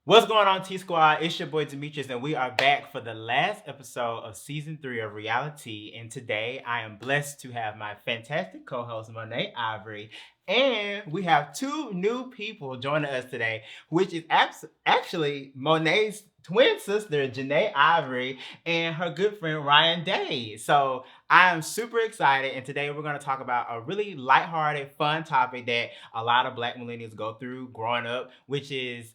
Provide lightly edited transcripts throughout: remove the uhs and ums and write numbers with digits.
What's going on, T Squad? It's your boy Demetrius, and we are back for the last episode of season 3 of RealiTea. And today, I am blessed to have my fantastic co-host Monet Ivory, and we have two new people joining us today, which is actually Monet's twin sister Janae Ivory and her good friend Ryan Day. So I am super excited, and today we're going to talk about a really lighthearted, fun topic that a lot of Black millennials go through growing up, which is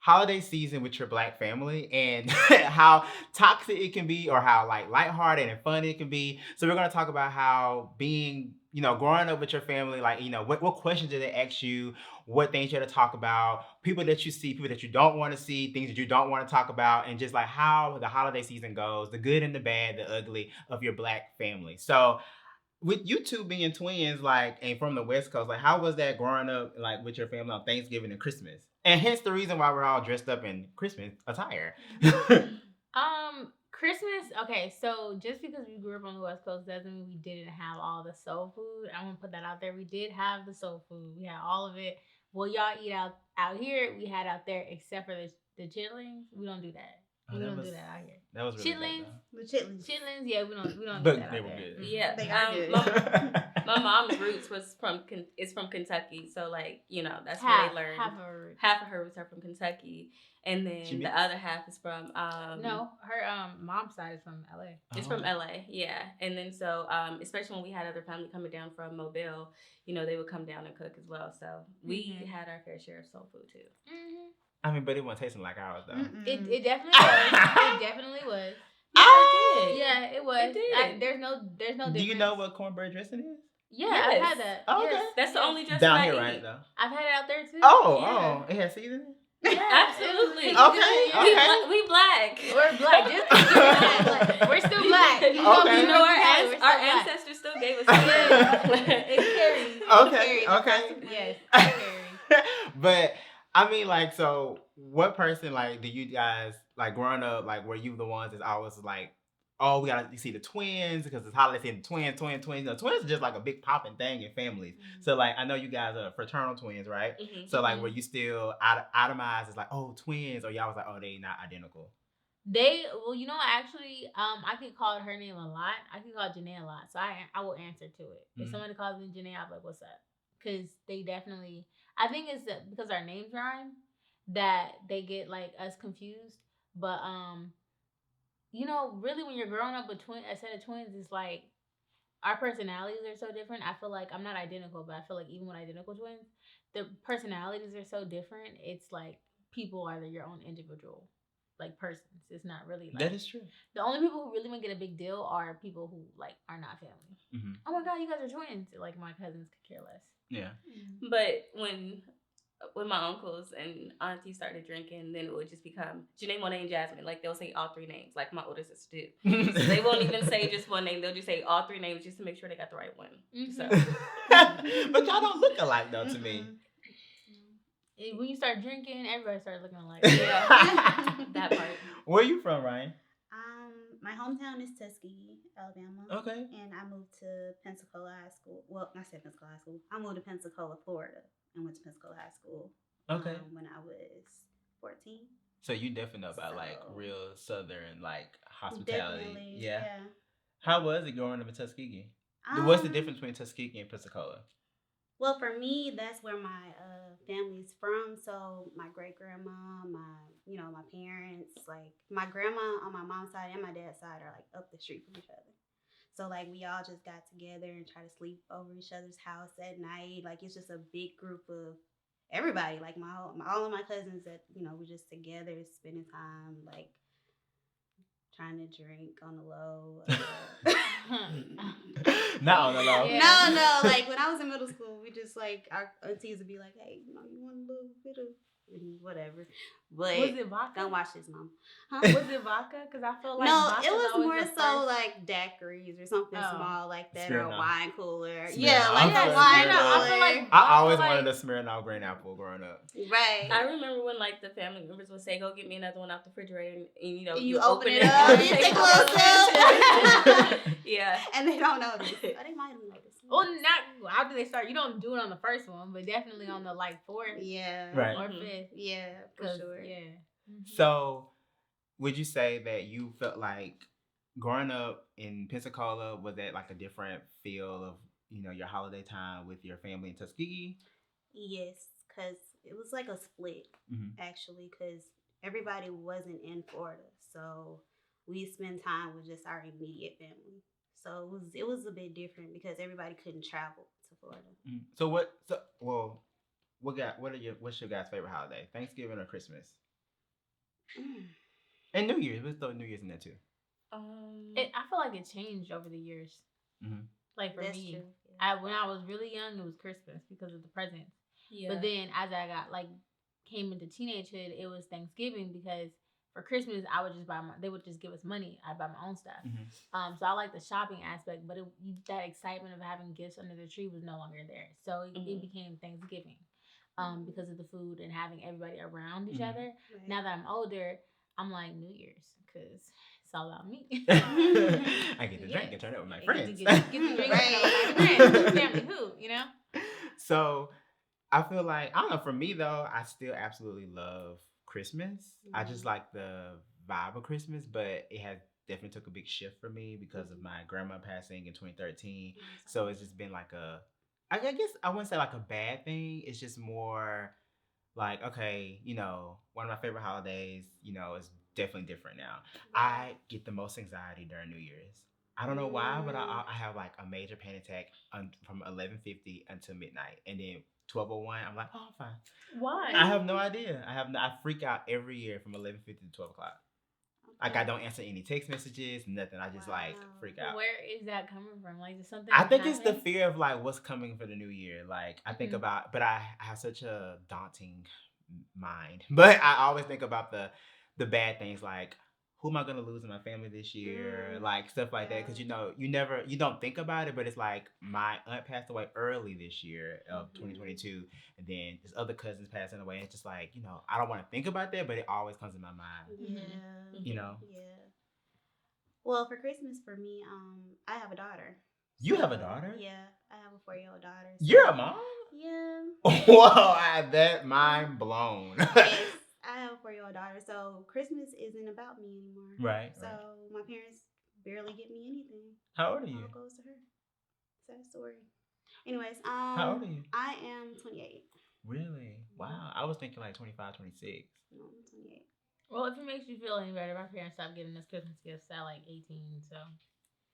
holiday season with your Black family and how toxic it can be or how like lighthearted and fun it can be. So we're gonna talk about how being, growing up with your family, like, what questions do they ask you, what things you have to talk about, people that you see, people that you don't want to see, things that you don't want to talk about, and just like how the holiday season goes, the good and the bad, the ugly of your Black family. So with you two being twins, like, and from the West Coast, like, how was that growing up, like, with your family on Thanksgiving and Christmas? And hence the reason why we're all dressed up in Christmas attire. Christmas, okay, so just because we grew up on the West Coast doesn't mean we didn't have all the soul food. I'm gonna put that out there. We did have the soul food. We had all of it. What y'all eat out here, we had out there except for the chitlins. We don't do that. We don't do that out here. That was really chitlins. Good, Chitlins, yeah, we don't do that but out they were there. good. Yeah, they are good. My mom's roots was from Kentucky, so like that's where they learned. Half of her roots are from Kentucky, and then the other half is from no, her mom's side is from LA. It's from LA, yeah. And then so especially when we had other family coming down from Mobile, they would come down and cook as well. So we had our fair share of soul food too. Mm-hmm. I mean, but it wasn't tasting like ours though. It definitely was. It definitely was. Yeah, it was. It did. There's no difference. Do you know what cornbode dressing is? Yeah, I've had that. Oh, okay. Yes. That's the only dressing down I here, eat. right? Though. I've had it out there too. Oh, it has seasoning. Yeah, absolutely. Okay. We black. We're black. We're still black. Our ancestors still gave us It carries. Okay. Yes, it carries. But I mean, like, so what person, like, do you guys, like, growing up, like, were you the ones that's always like, oh, we gotta see the twins because it's holiday season, twins. Twins are just like a big popping thing in families. Mm-hmm. So, like, I know you guys are fraternal twins, right? Mm-hmm. So, like, were you still itemized as like, oh, twins, or y'all was like, oh, they not identical? Actually, I can call her name a lot. I can call Janae a lot, so I will answer to it. If somebody calls me Janae, I'll be like, what's up? Because they definitely, I think it's because our names rhyme that they get like us confused. But really when you're growing up with a set of twins, it's like our personalities are so different. I feel like I'm not identical, but I feel like even with identical twins, the personalities are so different. It's like people are your own individual like persons. It's not really like, that is true. The only people who really make it a big deal are people who like are not family. Mm-hmm. Oh my God, you guys are twins. Like my cousins could care less. Yeah. Mm-hmm. But when my uncles and aunties started drinking, then it would just become Janae, Monet, and Jasmine. Like they'll say all three names, like my older sister do. So they won't even say just one name. They'll just say all three names just to make sure they got the right one. Mm-hmm. So, but y'all don't look alike though to me. When you start drinking, everybody starts looking alike. Yeah, that part. Where are you from, Ryan? My hometown is Tuskegee, Alabama. Okay. And I moved to Pensacola High School. Well, I said Pensacola High School. I moved to Pensacola, Florida, and went to Pensacola High School. Okay. When I was 14. So you definitely know about like real Southern like hospitality. Definitely, yeah. Yeah. How was it growing up in Tuskegee? What's the difference between Tuskegee and Pensacola? Well, for me, that's where my family's from. So my great grandma, my parents, like my grandma on my mom's side and my dad's side are like up the street from each other. So like we all just got together and try to sleep over each other's house at night. Like it's just a big group of everybody. Like all of my cousins that we're just together spending time like trying to drink on the low. Not on the low. Yeah. No. Like when I was in middle school, we just like our aunties would be like, "Hey, you want a little bit of whatever?" But was it vodka? Don't watch this, Mom. Huh? Was it vodka? Because I feel like it was more so like daiquiris or something small like that, or a wine cooler. Yeah, like a wine cooler. I always wanted a Smirnoff Green Apple growing up. Right. I remember when like the family members would say, "Go get me another one off the refrigerator," and you open it up, you take a little sip. Yeah, and they don't know this. Or they might have noticed. Well, not how do they start? You don't do it on the first one, but definitely on the like fourth, yeah, right, or fifth, yeah, for sure, yeah. So, would you say that you felt like growing up in Pensacola was that like a different feel of your holiday time with your family in Tuskegee? Yes, because it was like a split, Mm-hmm. actually, because everybody wasn't in Florida. So we spend time with just our immediate family. So it was a bit different because everybody couldn't travel to Florida. Mm-hmm. So what? So well, what's your guys' favorite holiday? Thanksgiving or Christmas? Mm. And New Year's. Let's throw New Year's in there too. I feel like it changed over the years. Mm-hmm. Like for That's me, true. when I was really young, it was Christmas because of the presents. Yeah. But then as I got came into teenagehood, it was Thanksgiving because for Christmas I would just they would just give us money. I'd buy my own stuff. Mm-hmm. So I like the shopping aspect, but that excitement of having gifts under the tree was no longer there. So it became Thanksgiving. Because of the food and having everybody around each other. Right. Now that I'm older, I'm like New Year's because it's all about me. I get to drink and turn up with my friends. Get to drink and turn up with my friends. Family who, So I feel like, I don't know, for me though, I still absolutely love Christmas. I just like the vibe of Christmas, but it has definitely took a big shift for me because of my grandma passing in 2013. So it's just been like I guess I wouldn't say like a bad thing. It's just more like, okay, one of my favorite holidays, is definitely different now. I get the most anxiety during New Year's. I don't know why, but I have like a major panic attack from 11:50 until midnight, and then 12:01. I'm like, oh, I'm fine. Why? I have no idea. I freak out every year from 11:50 to 12 o'clock. Like I don't answer any text messages, nothing. I just like freak out. Where is that coming from? Like, is something? I think it's the fear of like what's coming for the new year. Like I think about, but I have such a daunting mind. But I always think about the bad things, like who am I gonna lose in my family this year, like stuff like that. Because you don't think about it, but it's like my aunt passed away early this year of 2022, and then there's other cousins passing away. And it's just like I don't want to think about that, but it always comes in my mind. Yeah. Yeah. Well, for Christmas for me, I have a daughter. You have a daughter? Yeah, I have a 4-year-old daughter. So. You're a mom? Yeah. Whoa, that mind blown. Yes, I have a 4-year-old daughter, so Christmas isn't about me anymore. Right. So my parents barely get me anything. How old are you? All goes to her. Sad story. Anyways, how old are you? I am 28. Really? Wow. I was thinking like 25, 26. No, I'm 28. Well, if it makes you feel any better, my parents stopped getting us Christmas gifts at like 18, so.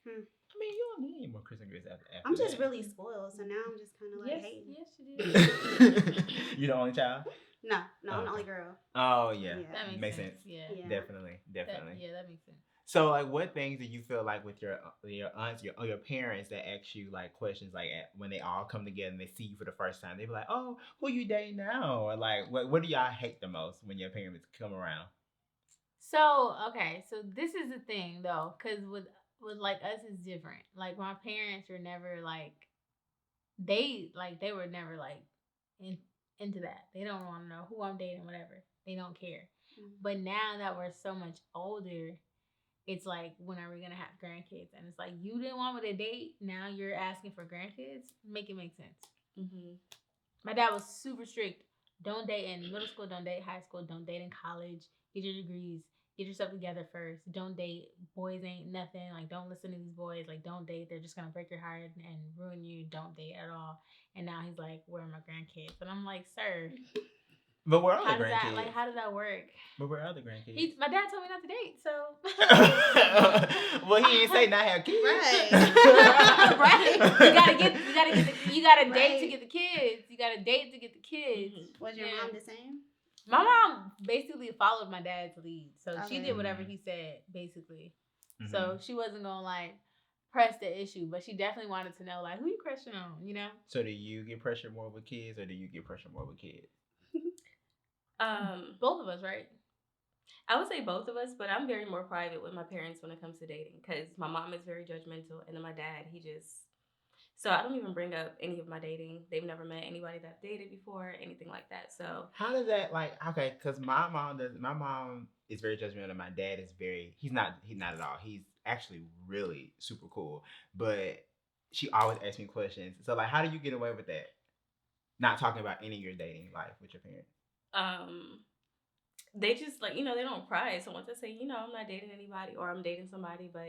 I mean, you don't need any more Christmas gifts after I'm just that. really spoiled, so now I'm just kind of like hating. Yes, you do. You the only child? No, I'm the only girl. Oh, yeah. That makes sense. Yeah. Definitely. That makes sense. So, like, what things do you feel like with your aunts, your parents that ask you like questions, like when they all come together and they see you for the first time, they be like, "Oh, who you dating now?" Or like, what do y'all hate the most when your parents come around? So this is the thing though, because with like us it's different. Like my parents were never like they were never like into that. They don't want to know who I'm dating, whatever. They don't care. But now that we're so much older, it's like, when are we gonna have grandkids? And it's like, you didn't want me to date, now you're asking for grandkids. Make it make sense. My dad was super strict. Don't date in middle school. Don't date high school. Don't date in college. Get your degrees. Get yourself together first. Don't date. Boys ain't nothing. Like, don't listen to these boys. Like, don't date. They're just gonna break your heart and ruin you. Don't date at all. And now he's like, where are my grandkids? And I'm like, sir. But where are the grandkids? How did that work? But where are the grandkids? My dad told me not to date, so. Well, he didn't say not have kids. Right. Right. You gotta date to get the kids. You gotta date to get the kids. Was your mom the same? My mom basically followed my dad's lead. So she did whatever he said, basically. So she wasn't gonna like press the issue, but she definitely wanted to know like, who you crushing on, So do you get pressure more with kids, or do you get pressure more with kids? Both of us, right? I would say both of us, but I'm very more private with my parents when it comes to dating, because my mom is very judgmental, and then my dad, so I don't even bring up any of my dating. They've never met anybody that I've dated before, anything like that. So how does that because my mom is very judgmental. My dad is he's not at all. He's actually really super cool, but she always asks me questions. So like, how do you get away with that? Not talking about any of your dating life with your parents. they just like, they don't pry. So once I say, I'm not dating anybody or I'm dating somebody, but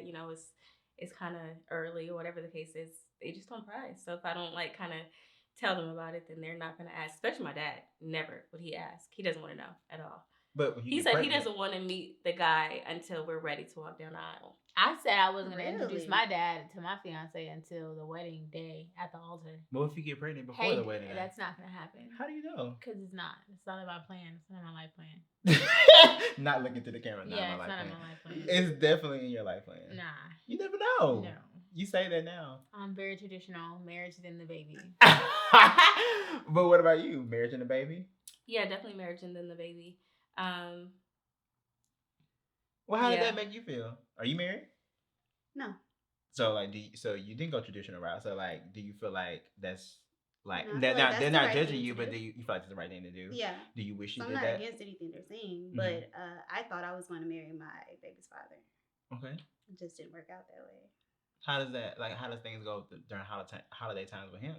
it's kind of early or whatever the case is, they just don't pry. So if I don't like kind of tell them about it, then they're not gonna ask. Especially my dad, never would he ask. He doesn't want to know at all. But when you He get said pregnant, he doesn't want to meet the guy until we're ready to walk down the aisle. I said I wasn't going to Really? introduce my dad to my fiance until the wedding day at the altar. But if you get pregnant before the wedding, That's not going to happen. How do you know? Because it's not. It's not in my plan. It's not in my life plan. Not looking to the camera. Yeah, it's not in my life plan. It's definitely in your life plan. Nah. You never know. No. You say that now. I'm very traditional. Marriage then the baby. But what about you? Marriage and a baby? Yeah, definitely marriage and then the baby. Well, how did that make you feel? Are you married? No. So like, so you didn't go traditional route. So like, do you feel like that's like No, I they're feel like not that's they're the not right judging thing you, to but do. you feel like it's the right thing to do? Yeah. Do you wish you So I'm did not that? against anything they're saying, Mhm. but I thought I was going to marry my baby's father. Okay. It just didn't work out that way. How does that like? How does things go during holiday times with him?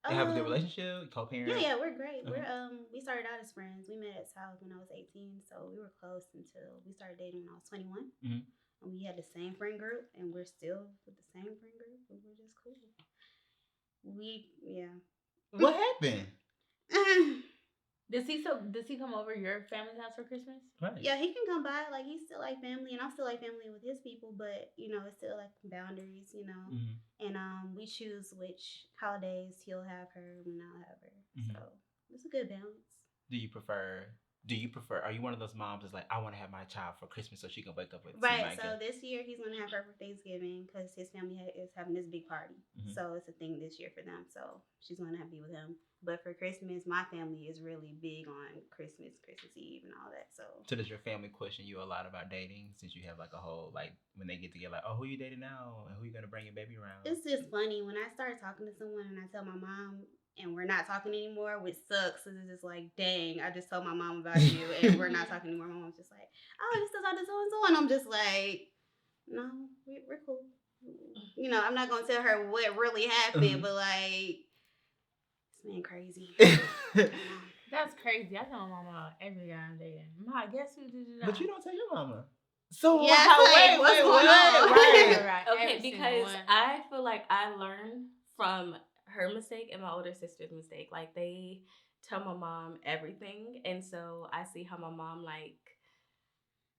They have a good relationship, co-parent. Yeah, we're great. Mhm. We're we started out as friends. We met at South when I was 18, so we were close until we started dating when I was 21. Mhm. And we had the same friend group, and we're still with the same friend group, and we're just cool. What happened? Does he come over your family's house for Christmas? Right. Yeah, he can come by. Like, he's still like family, and I'm still like family with his people. But it's still like boundaries, Mhm. And we choose which holidays he'll have her and I'll have her. Mhm. So it's a good balance. Do you prefer? Are you one of those moms that's like, I want to have my child for Christmas so she can wake up with Right. So this year he's gonna have her for Thanksgiving because his family is having this big party. Mhm. So it's a thing this year for them. So she's gonna be with him. But for Christmas, my family is really big on Christmas Eve, and all that. So does your family question you a lot about dating since you have like a whole like when they get together like, oh, who you dating now and who you gonna bring your baby around? it's just funny when I start talking to someone and I tell my mom and we're not talking anymore, which sucks. It's just like, dang, I just told my mom about you and we're not talking anymore. My mom's just like, oh, you still talk to so and so, and I'm just like, no, we're cool. I'm not gonna tell her what really happened, but like, this man crazy. That's crazy. I tell my mama every guy I'm dating. Ma, guess who did that? But you don't tell your mama. So Yeah, wait, what's going on? Right. Okay, Every single because one. I feel like I learned from her mistake and my older sister's mistake. Like, they tell my mom everything, and so I see how my mom like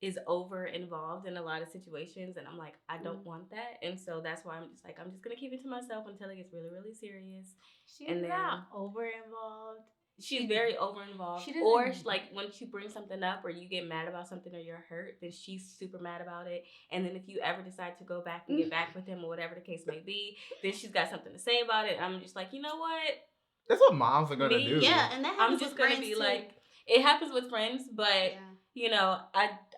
is over involved in a lot of situations, and I'm like, I don't want that, and so that's why I'm just gonna keep it to myself until it gets really, really serious. She's not over involved. She's very over involved. She doesn't- Or like when she brings something up or you get mad about something or you're hurt, then she's super mad about it. And then if you ever decide to go back and get back with him or whatever the case may be, then she's got something to say about it. I'm just like, you know what? That's what moms are gonna do. Yeah, and that happens I'm just with gonna friends be too. like, it happens with friends, but Yeah.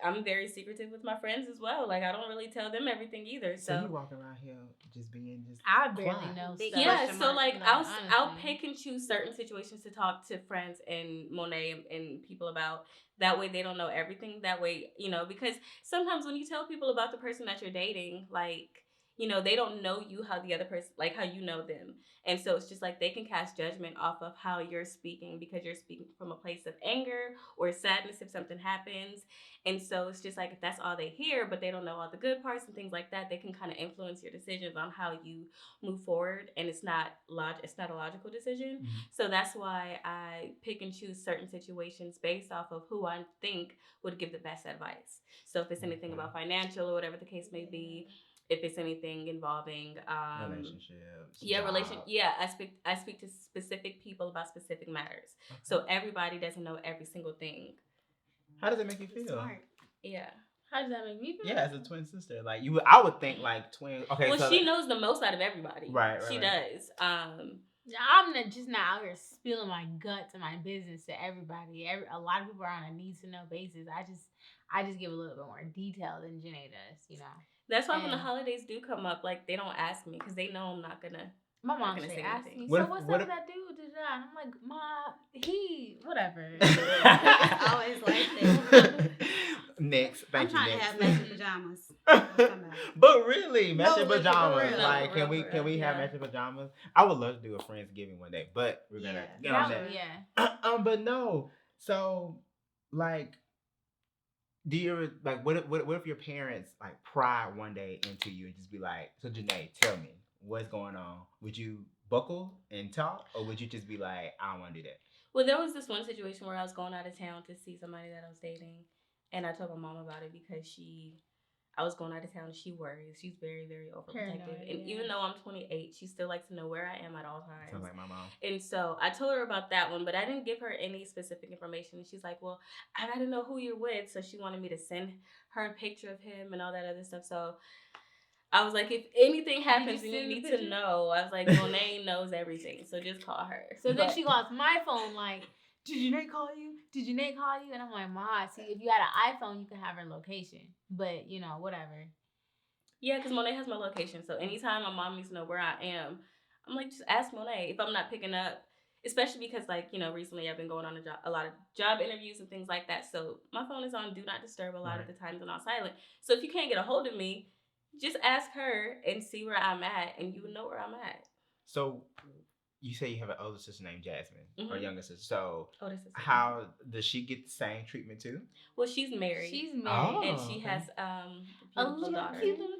I'm very secretive with my friends as well. Like, I don't really tell them everything either. So you So walking around here just being just I barely quiet. know Big stuff. yeah, question so mark. like No, I'll honestly. pick and choose certain situations to talk to friends and Monet and people about. That way they don't know everything. That way, because sometimes when you tell people about the person that you're dating, like, they don't know you how the other person, like how you know them. And so it's just like they can cast judgment off of how you're speaking because you're speaking from a place of anger or sadness if something happens. And so it's just like if that's all they hear, but they don't know all the good parts and things like that, they can kind of influence your decisions on how you move forward. And it's not a logical decision. Mhm. So that's why I pick and choose certain situations based off of who I think would give the best advice. So if it's anything about financial or whatever the case may be, if it's anything involving relationships. I speak to specific people about specific matters. Okay. So everybody doesn't know every single thing. How does it make you feel? Smart. Yeah. How does that make me feel? Yeah, as a twin sister, like I would think like twin. Okay, Well, so she knows the most out of everybody. Right, She right. does. I'm just not out here spilling my guts and my business to everybody. A lot of people are on a need to know basis. I just give a little bit more detail than Janae does. That's why when the holidays do come up, like they don't ask me because they know I'm not gonna. My mom gonna say, say ask anything. me, What so if- what's what up if- with that dude? And I'm like, Ma, whatever. It's always like that. Next, I'm thank you. trying to Next. have matching pajamas. But really, matching like, for pajamas. real. Like, For real, can we have yeah. matching pajamas? I would love to do a Friendsgiving one day, but we're gonna Yeah. get on that. Yeah. But no. So, like, Do you ever like what if your parents like pry one day into you and just be like, so Janae, tell me what's going on? Would you buckle and talk, or would you just be like, I don't want to do that? Well, there was this one situation where I was going out of town to see somebody that I was dating, and I told my mom about it because I was going out of town and she worries. She's very, very overprotective. Paranoid, And yeah. even though I'm 28, she still likes to know where I am at all times. Sounds like my mom. And so I told her about that one, but I didn't give her any specific information. And she's like, well, I got to know who you're with. So she wanted me to send her a picture of him and all that other stuff. So I was like, if anything happens and you send the need to picture? know, I was like, Monet knows everything. So just call her. So then But- she calls my phone like, did Janae call you? Did Janae call you? And I'm like, Ma, see, if you had an iPhone, you could have her location. But, you know, whatever. Yeah, because Monet has my location. So anytime my mom needs to know where I am, I'm like, just ask Monet. If I'm not picking up, especially because, like, you know, recently I've been going on a lot of job interviews and things like that. So my phone is on Do Not Disturb a lot of the times and on silent. So if you can't get a hold of me, just ask her and see where I'm at, and you will know where I'm at. So you say you have an older sister named Jasmine, or Mhm. younger sister. So Oh, this is how does she get the same treatment too? Well, she's married. She's married. Oh. and she okay. has A beautiful little daughter. cute little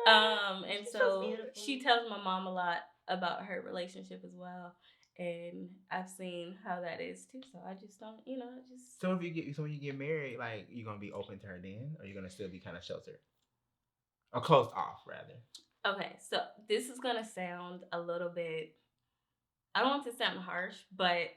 daughter. And She's so beautiful. she tells my mom a lot about her relationship as well, and I've seen how that is too. So I just don't, you know, just So when you get married, like you're gonna be open to her then, or you're gonna still be kind of sheltered, or closed off rather. okay. So this is gonna sound a little bit. I don't want it to sound harsh, but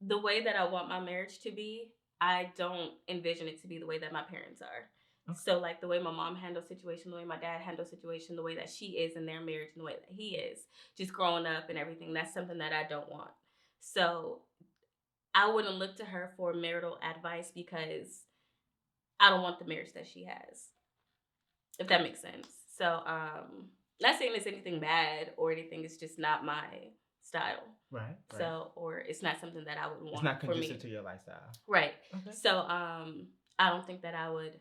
the way that I want my marriage to be, I don't envision it to be the way that my parents are. Okay. So, like, the way my mom handles situation, the way my dad handles situation, the way that she is in their marriage, and the way that he is, just growing up and everything, that's something that I don't want. So, I wouldn't look to her for marital advice because I don't want the marriage that she has, if that makes sense. So, not saying it's anything bad or anything, it's just not my style. Right. So, or it's not something that I would want it's not for me. conducive to your lifestyle. Right. Okay. So, I don't think that I would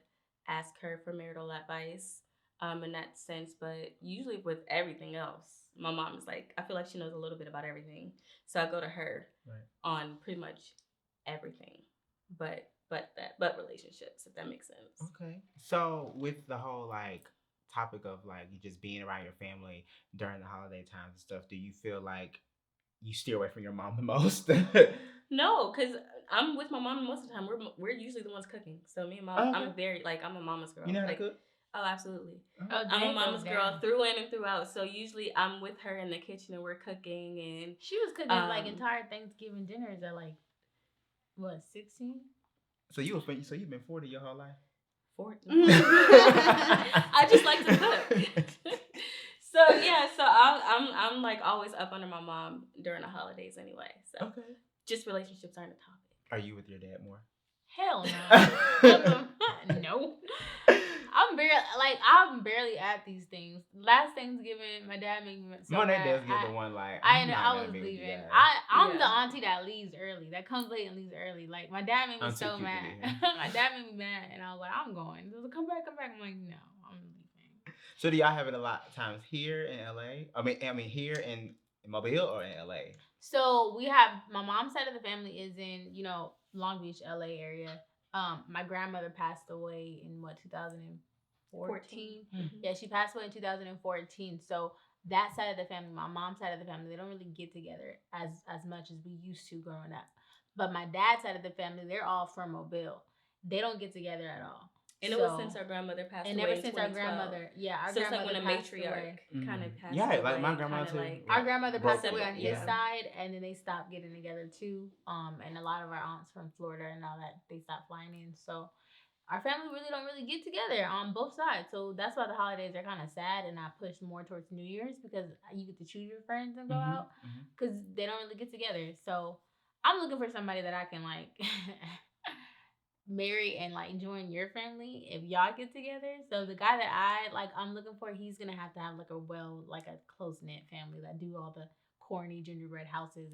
ask her for marital advice, in that sense. But usually with everything else, my mom is like, I feel like she knows a little bit about everything. So I go to her on pretty much everything, but relationships, if that makes sense. Okay. So with the whole like topic of like you just being around your family during the holiday times and stuff, do you feel like you steer away from your mom the most? No, because I'm with my mom most of the time. We're usually the ones cooking. So me and mom, Oh, okay. I'm very like I'm a mama's girl. You know how to like, cook? Oh, absolutely. Oh, I'm a Janae mama's goes girl down. through in and throughout. So usually I'm with her in the kitchen and we're cooking and She was cooking like Um, entire Thanksgiving dinners at like, what, 16? So you've been 40 your whole life? 40. I just like to cook. So yeah, so I'm like always up under my mom during the holidays anyway. So Okay. just relationships aren't a topic. Are you with your dad more? Hell no. No. I'm barely at these things. Last Thanksgiving, my dad made me so Monet mad. does get the one like I I'm not was gonna be with you leaving. guys. I'm Yeah. the auntie that leaves early. That comes late and leaves early. Like my dad made me I'm too so cute to mad. leave. My dad made me mad, and I was like, I'm going. He was like, come back. I'm like, no, I'm leaving. So do y'all have it a lot of times here in LA? I mean here in Mobile or in LA? So we have my mom's side of the family is in Long Beach, LA area. My grandmother passed away in 2014. Yeah, she passed away in 2014. So that side of the family, my mom's side of the family, they don't really get together as much as we used to growing up. But my dad's side of the family, they're all from Mobile. They don't get together at all. And it was since our grandmother passed away. And ever in since our 2012. grandmother, our So it's like grandmother when a passed away. matriarch kind of passed Yeah, away. like my grandma kinda too. like- Our grandmother passed Broke away up, on his yeah. side, and then they stopped getting together too. And a lot of our aunts from Florida and all that, they stopped flying in. So our family really don't really get together on both sides. So that's why the holidays are kind of sad, and I push more towards New Year's because you get to choose your friends and go out because they don't really get together. So I'm looking for somebody that I can like marry and like join your family if y'all get together. So the guy that I'm looking for, he's gonna have to have like a close knit family that do all the corny gingerbread houses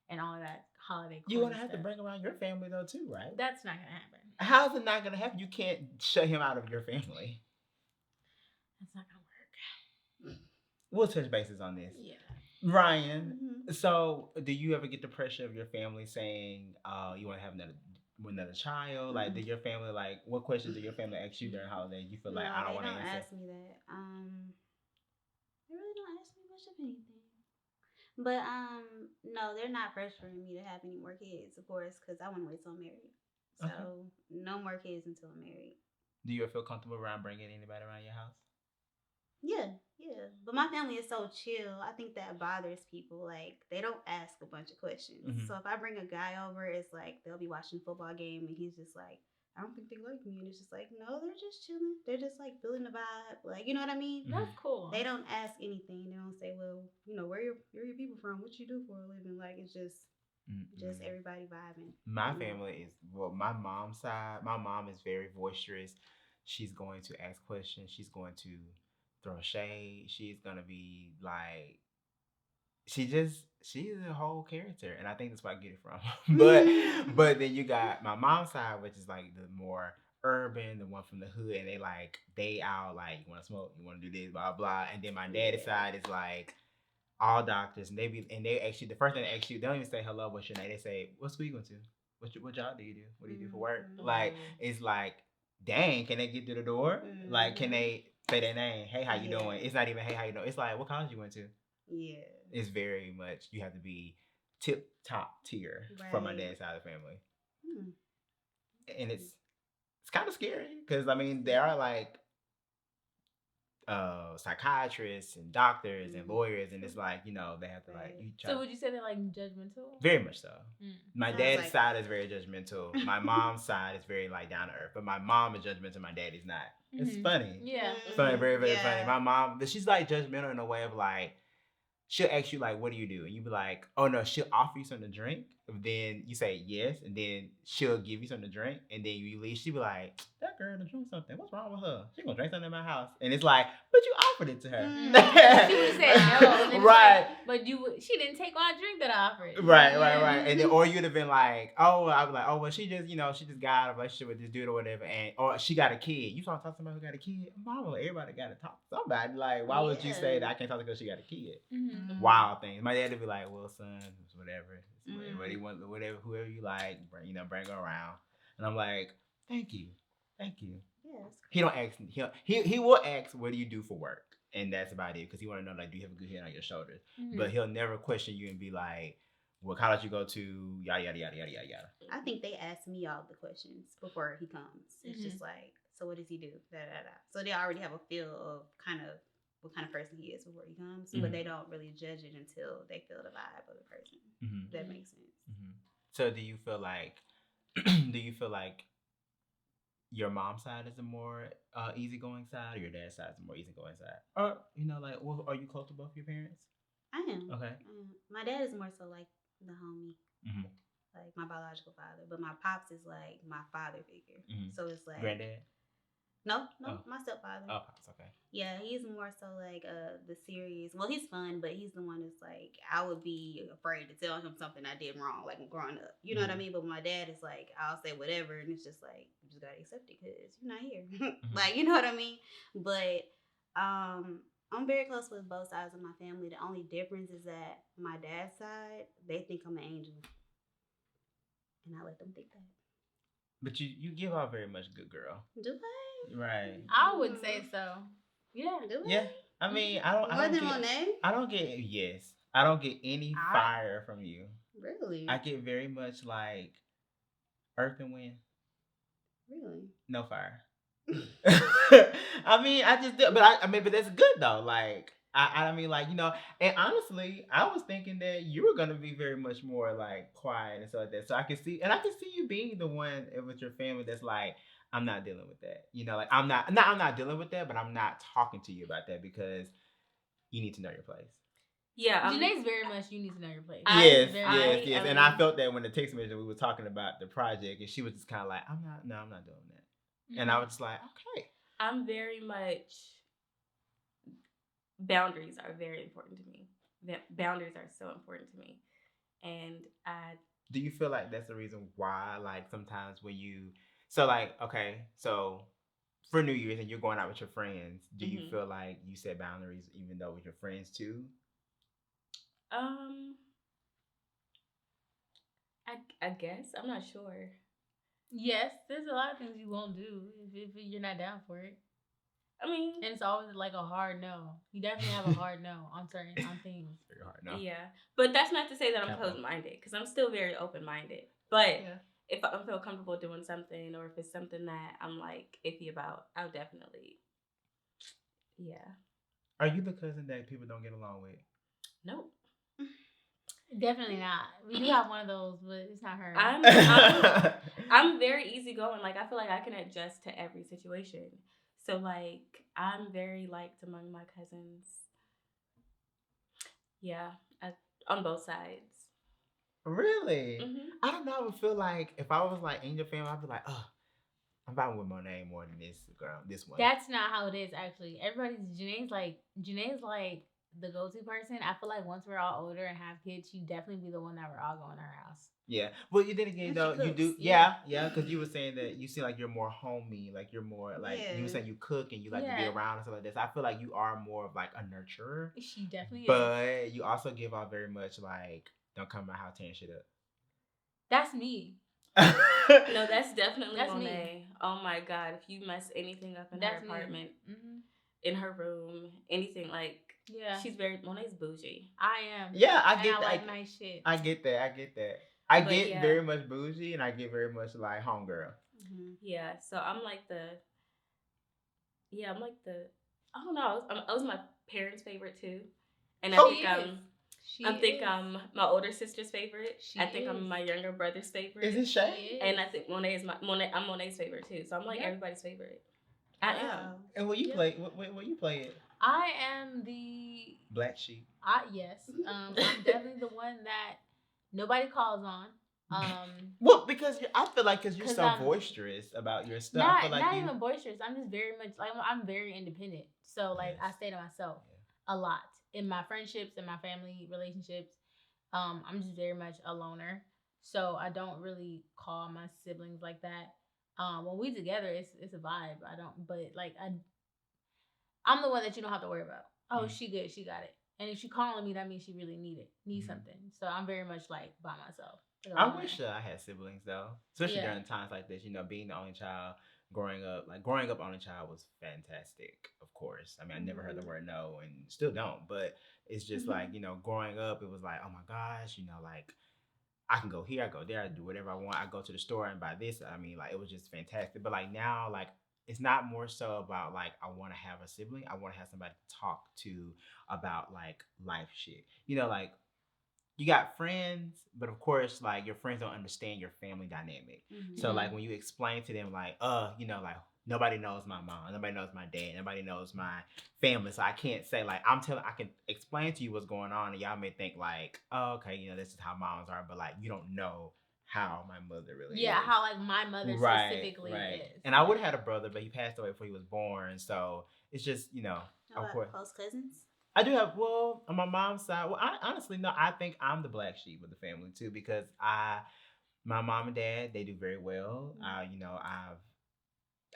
and all of that holiday. You're gonna corny have to stuff. bring around your family though too, right? That's not gonna happen. How's it not gonna happen? You can't shut him out of your family. That's not gonna work. We'll touch bases on this. Yeah. Ryan, so do you ever get the pressure of your family saying, you want to have another child? Like, did your family what questions did your family ask you during holidays? You feel No, like I don't they want to don't answer. ask me that. They really don't ask me much of anything. But no, they're not pressuring me to have any more kids, of course, because I want to wait till I'm married. So Okay. no more kids until I'm married. Do you feel comfortable around bringing anybody around your house? Yeah, yeah. But my family is so chill. I think that bothers people. Like they don't ask a bunch of questions. Mhm. So if I bring a guy over, it's like they'll be watching a football game and he's just like, I don't think they like me. And it's just like, no, they're just chilling. They're just like feeling the vibe. Like, you know what I mean? Mhm. That's cool. They don't ask anything. They don't say, well, where your people from? What you do for a living? Like it's just Mm-mm. everybody vibing. My family is my mom's side. My mom is very boisterous. She's going to ask questions. She's going to throw shade. She's gonna be like, she's a whole character, and I think that's where I get it from. but then you got my mom's side, which is like the more urban, the one from the hood, and they out like, you want to smoke, you want to do this, blah blah. And then my daddy's side is like all doctors, and they actually the first thing they ask you, they don't even say hello, what's your name? They say, what school you going to? What job do you do? What do you do for work? Like it's like, dang, can they get through the door? Like, can they say their name? Hey, how you doing? It's not even hey, how you doing? It's like, what college you went to? Yeah. It's very much, you have to be tip top tier from my dad's side of the family, and it's kind of scary because I mean there are like psychiatrists and doctors and lawyers, and it's like, they have to like, you try. So would you say they're like judgmental? Very much so. My Sounds dad's like side is very judgmental. My mom's side is very like down to earth, but my mom is judgmental. My daddy's not. It's funny. Yeah. Funny, very very funny. My mom, but she's like judgmental in a way of like, she'll ask you like, what do you do? And you be like, oh no, she'll offer you something to drink. Then you say yes, and then she'll give you something to drink, and then you leave. She be like, that girl done drink something. What's wrong with her? She gonna drink something in my house. And it's like, but you offered it to her. She would have said no. And then Right. But she didn't take my drink that I offered. Right. And then, or you'd have been like, oh, I was like, oh, well, she just got out of a relationship with this dude or whatever, and or she got a kid. You talk to somebody who got a kid? Mama, everybody got to talk to somebody. Like, why would you say that I can't talk to her because she got a kid? Wild things. My dad would be like, well, son, it's whatever. Whatever he wants, whatever, whoever you like, bring her around. And I'm like, thank you. Yes. He don't ask. He will ask, what do you do for work? And that's about it, because he want to know, like, do you have a good head on your shoulders? But he'll never question you and be like, what college you go to, yada yada yada yada yada. I think they ask me all the questions before he comes. It's just like, so what does he do? Da, da, da. So they already have a feel of kind of what kind of person he is before he comes, but they don't really judge it until they feel the vibe of the person. If that makes sense. So do you feel like your mom's side is a more easygoing side, or your dad's side is a more easygoing side? Or like, well, are you close to both your parents? I am. Okay. My dad is more so like the homie, like my biological father, but my pops is like my father figure. So it's like Granddad. No, my stepfather. Oh, pops. Okay. Yeah, he's more so like the serious. Well, he's fun, but he's the one that's like, I would be afraid to tell him something I did wrong, like growing up. You know what I mean? But my dad is like, I'll say whatever, and it's just like, you just gotta accept it because you're not here. Like, you know what I mean? But I'm very close with both sides of my family. The only difference is that my dad's side, they think I'm an angel, and I let them think that. But you give out very much good girl. Do I? Right. I would say so. Yeah. Do I? Yeah. I mean, I don't get any fire from you. Really? I get very much like earth and wind. Really? No fire. I mean, I just do, but that's good though. Like, I mean, like, and honestly, I was thinking that you were gonna be very much more like quiet and stuff like that. So I can see you being the one with your family that's like, I'm not dealing with that. Like, I'm not dealing with that, but I'm not talking to you about that because you need to know your place. Yeah, Janae's very much, you need to know your place. Yes. And I felt that when the text message, we were talking about the project, and she was just kind of like, I'm not doing that. And I was just like, okay. I'm very much, boundaries are very important to me. Boundaries are so important to me. And do you feel like that's the reason why, like, sometimes when so like, okay, so for New Year's and you're going out with your friends, do you feel like you set boundaries even though with your friends too? I guess. I'm not sure. Yes, there's a lot of things you won't do if you're not down for it. I mean, And it's always like a hard no. You definitely have a hard no on things. Very hard, no. yeah, but that's not to say that I'm Capital. closed-minded because I'm still very open-minded. But Yeah. if I feel comfortable doing something, or if it's something that I'm like iffy about, I'll definitely, yeah, Are you the cousin that people don't get along with? nope. Definitely not. We do have one of those, but it's not her. I'm very easygoing. Like I feel like I can adjust to every situation. So like I'm very liked among my cousins. Yeah, on both sides. Really? Hmm. I don't know. I would feel like if I was like in your family, I'd be like, oh, I'm vibing with Monet more than this girl, this one. That's not how it is actually. Janae's like the go-to person. I feel like once we're all older and have kids, she definitely be the one that we're all going to her house. Yeah. Well, you did again And though. she You do. cooks, Yeah. Yeah. Because you were saying that you seem like you're more homey. Like you're more like you were Yeah. saying you cook and you like to be Yeah. around and stuff like this. I feel like you are more of like a nurturer, She definitely is. but you also give out very much like don't come to my house tearing shit up. That's me. No, that's definitely That's me. Monet. Oh my god, if you mess anything up in That's her me. apartment, Mm-hmm. in her room, anything like, Yeah. she's very Monet's bougie. I am. Yeah, I And get I that. like nice shit. I get that. I get that. I But get yeah. very much bougie and I get very much like homegirl. Mhm. Yeah, so I'm like I'm like the, I don't know, I was my parents' favorite too, and I Oh, think She is. She I think is. I'm my older sister's favorite. She I think is. I'm my younger brother's favorite. Is it She Shay? is. And I think I'm Monet's favorite too. So I'm like Yep. everybody's favorite. I am. Wow. And when you Yep. play, when you play it, I am the Black Sheep. yes. I'm definitely the one that nobody calls on. Well, because I feel like because you're 'Cause so I'm- boisterous about your stuff. I Not feel like not you. even boisterous. I'm just very much like I'm very independent. So like I Yes. stay to myself a lot in my friendships and my family relationships. I'm just very much a loner. So I don't really call my siblings like that. When we together, it's a vibe. I don't, but like I'm the one that you don't have to worry about. Oh, she good, she got it. And if she calling me, that means she really need something. So I'm very much like by myself. Like, I wish I had siblings though, especially Yeah. during times like this. You know, being the only child, growing up only child was fantastic. Of course, I mean, I never heard the word no, and still don't. But it's just like growing up, it was like, oh my gosh, like I can go here, I go there, I do whatever I want. I go to the store and buy this. I mean, like it was just fantastic. But like now, like it's not more so about like I want to have a sibling. I want to have somebody to talk to about like life shit. Like you got friends, but of course, like your friends don't understand your family dynamic. Mhm. So like when you explain to them, like, like nobody knows my mom, nobody knows my dad, nobody knows my family. So I can't say like I can explain to you what's going on, and y'all may think like, oh, okay, this is how moms are, but like you don't know how my mother really is. how like my mother specifically is. And I would have had a brother, but he passed away before he was born. So it's just of course. Close cousins. I do have, well, on my mom's side. Well, honestly, no. I think I'm the black sheep of the family too because my mom and dad, they do very well.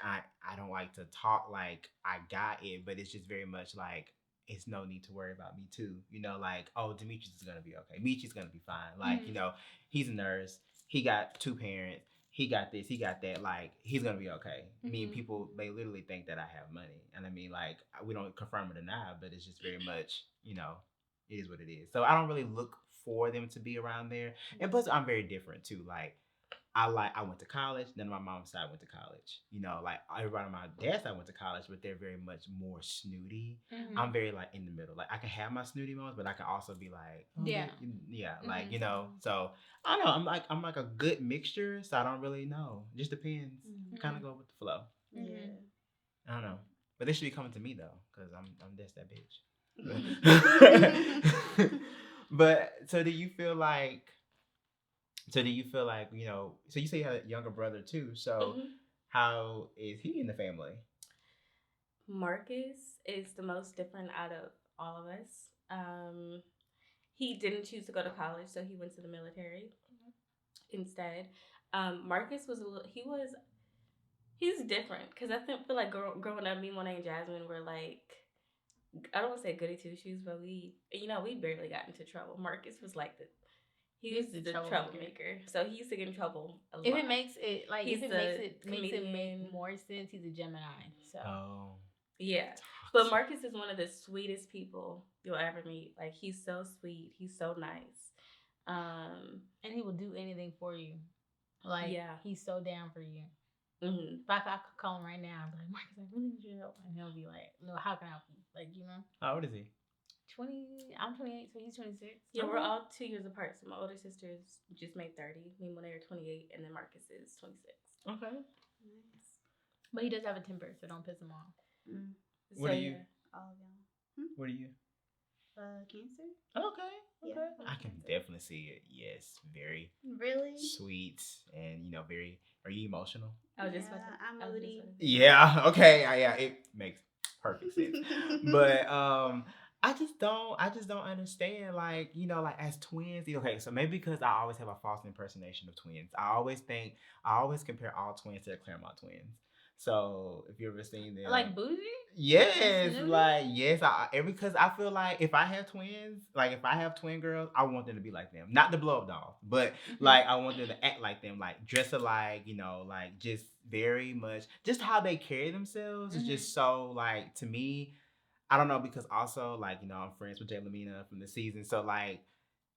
I don't like to talk like I got it, but it's just very much like it's no need to worry about me too. Like, oh, Demetrius is gonna be okay. Michi's gonna be fine. Like, he's a nurse. He got two parents. He got this, he got that. Like, he's gonna be okay. I mean, people, they literally think that I have money, and I mean, like, we don't confirm or deny, but it's just very much, it is what it is. So I don't really look for them to be around there. And plus, I'm very different too. Like, I went to college. None of my mom's side went to college. Like everybody on my dad's side went to college, but they're very much more snooty. I'm very like in the middle. Like I can have my snooty moments, but I can also be like, like So I don't know. I'm like a good mixture. So I don't really know. It just depends. Kind of go with the flow. Yeah. I don't know, but they should be coming to me though, because I'm just that bitch. But so do you feel like? So you say you had a younger brother too. So how is he in the family? Marcus is the most different out of all of us. He didn't choose to go to college, so he went to the military instead. Marcus he's different because I feel like growing up, me, Monet, and Jasmine were like, I don't want to say goody two shoes, but we barely got into trouble. Marcus was like He's the troublemaker. So he used to get in trouble a lot. If it makes it like He's if it the makes it make comedian. more sense, he's a Gemini. So Yeah. But Marcus is one of the sweetest people you'll ever meet. Like, he's so sweet. He's so nice. And he will do anything for you. Like, he's so down for you. Mm-hmm. If I could call him right now, I'd be like, Marcus, I really need your help. And he'll be like, no, how can I help you? Like, you know. How old is he? 20. I'm 28, so he's 26. Yeah, we're all 2 years apart. So my older sister's just made 30. Me and Monet are 28, and then Marcus is 26. Okay. Nice. But he does have a temper, so don't piss him off. Mm. What are you? All of y'all. What are you? Cancer. Okay. Yeah, I can definitely see it. Yes, very really sweet and very. Are you emotional? I was just I'm moody. Yeah. Okay. Yeah. It makes perfect sense. But I just don't understand. Like like as twins. Okay, so maybe because I always have a false impersonation of twins. I always compare all twins to the Claremont twins. So if you ever seen them, like Bougie. Yes, like yes. Because I feel like if I have twins, like if I have twin girls, I want them to be like them. Not to blow up dolls, but like I want them to act like them, like dress alike. Like just very much, just how they carry themselves is just so like to me. I don't know because also like I'm friends with Jay Lamina from the season, so like.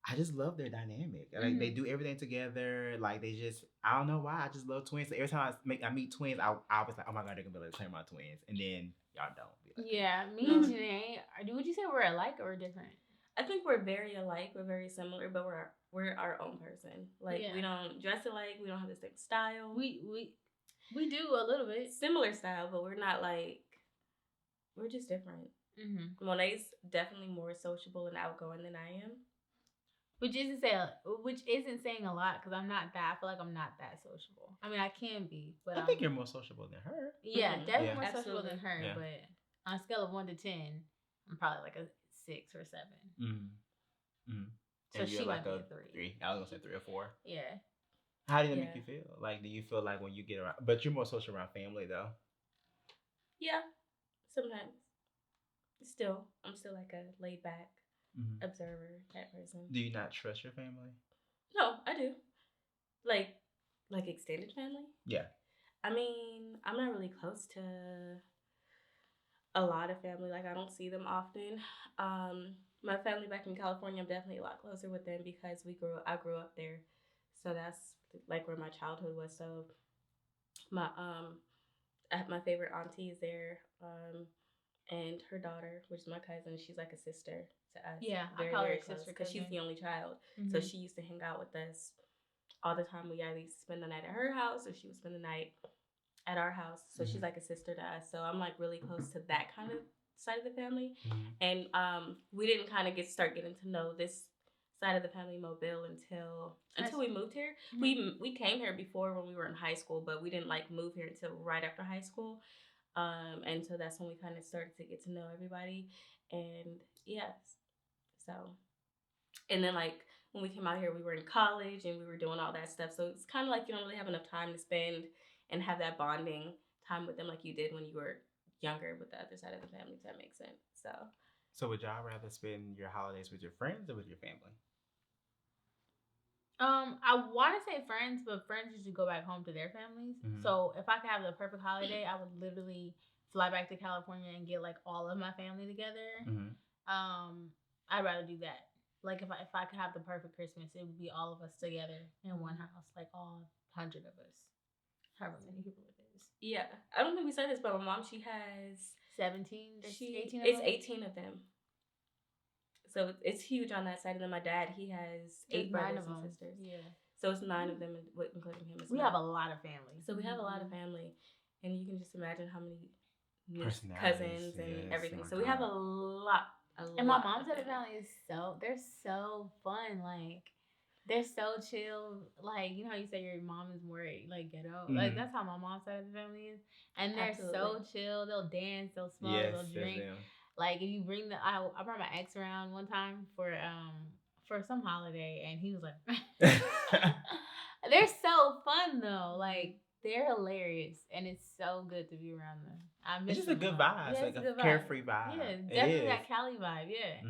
I just love their dynamic. Like they do everything together. Like they just, I don't know why. I just love twins. So every time I meet twins, I was like, oh my god, they're gonna be like Claremont twins, and then y'all don't. Be like yeah, me and Janae. Would you say we're alike or different? I think we're very alike. We're very similar, but we're our own person. Like we don't dress alike. We don't have the same style. We do a little bit similar style, but we're not like we're just different. Monet's definitely more sociable and outgoing than I am. Which isn't saying a lot because I'm not that. I feel like I'm not that sociable. I mean, I can be, but I think you're more sociable than her. Yeah, definitely more sociable than her. Yeah. But on a scale of 1 to 10, I'm probably like a 6 or 7. So and she like might be a 3. I was gonna say 3 or 4. Yeah. How does it make you feel? Like, do you feel like when you get around? But you're more social around family, though. Yeah, sometimes. I'm still like a laid back. Observer type person. Do you not trust your family? No, I do. Like extended family? Yeah. I mean, I'm not really close to a lot of family. Like I don't see them often. My family back in California, I'm definitely a lot closer with them because I grew up there. So that's like where my childhood was. So my favorite auntie is there. And her daughter, which is my cousin, she's like a sister to us. Yeah, very, I call her very close sister because she's the only child. So she used to hang out with us all the time. We either used to spend the night at her house or she would spend the night at our house. So she's like a sister to us. So I'm like really close to that kind of side of the family. And we didn't kind of start getting to know this side of the family Mobile until we moved here. We came here before when we were in high school, but we didn't like move here until right after high school. And so that's when we kind of started to get to know everybody. And so, and then like when we came out here, we were in college and we were doing all that stuff. So it's kind of like you don't really have enough time to spend and have that bonding time with them like you did when you were younger with the other side of the family, if that makes sense. So would y'all rather spend your holidays with your friends or with your family? I want to say friends, but friends usually go back home to their families. So if I could have the perfect holiday, I would literally fly back to California and get like all of my family together. I'd rather do that. Like if I could have the perfect Christmas, it would be all of us together in one house, like all 100 of us, however many people it is. Yeah, I don't think we said this, but my mom, she has 17. 18. It's 18 of them. So it's huge on that side. And then my dad, he has 8 brothers and sisters. Yeah. So it's 9 of them, including him. We have a lot of family. So we have a lot of family. And you can just imagine how many cousins and everything. So we have a lot. And my mom's side of the family is they're so fun. Like, they're so chill. Like, you know how you say your mom is more like ghetto? Like, that's how my mom's side of the family is. And they're so chill. They'll dance, they'll smoke, they'll drink. Like if you bring I brought my ex around one time for some holiday, and he was like, they're so fun though. Like they're hilarious, and it's so good to be around them. It's just a good vibe. Yeah, it's like a carefree vibe. Yeah, definitely that Cali vibe. Yeah,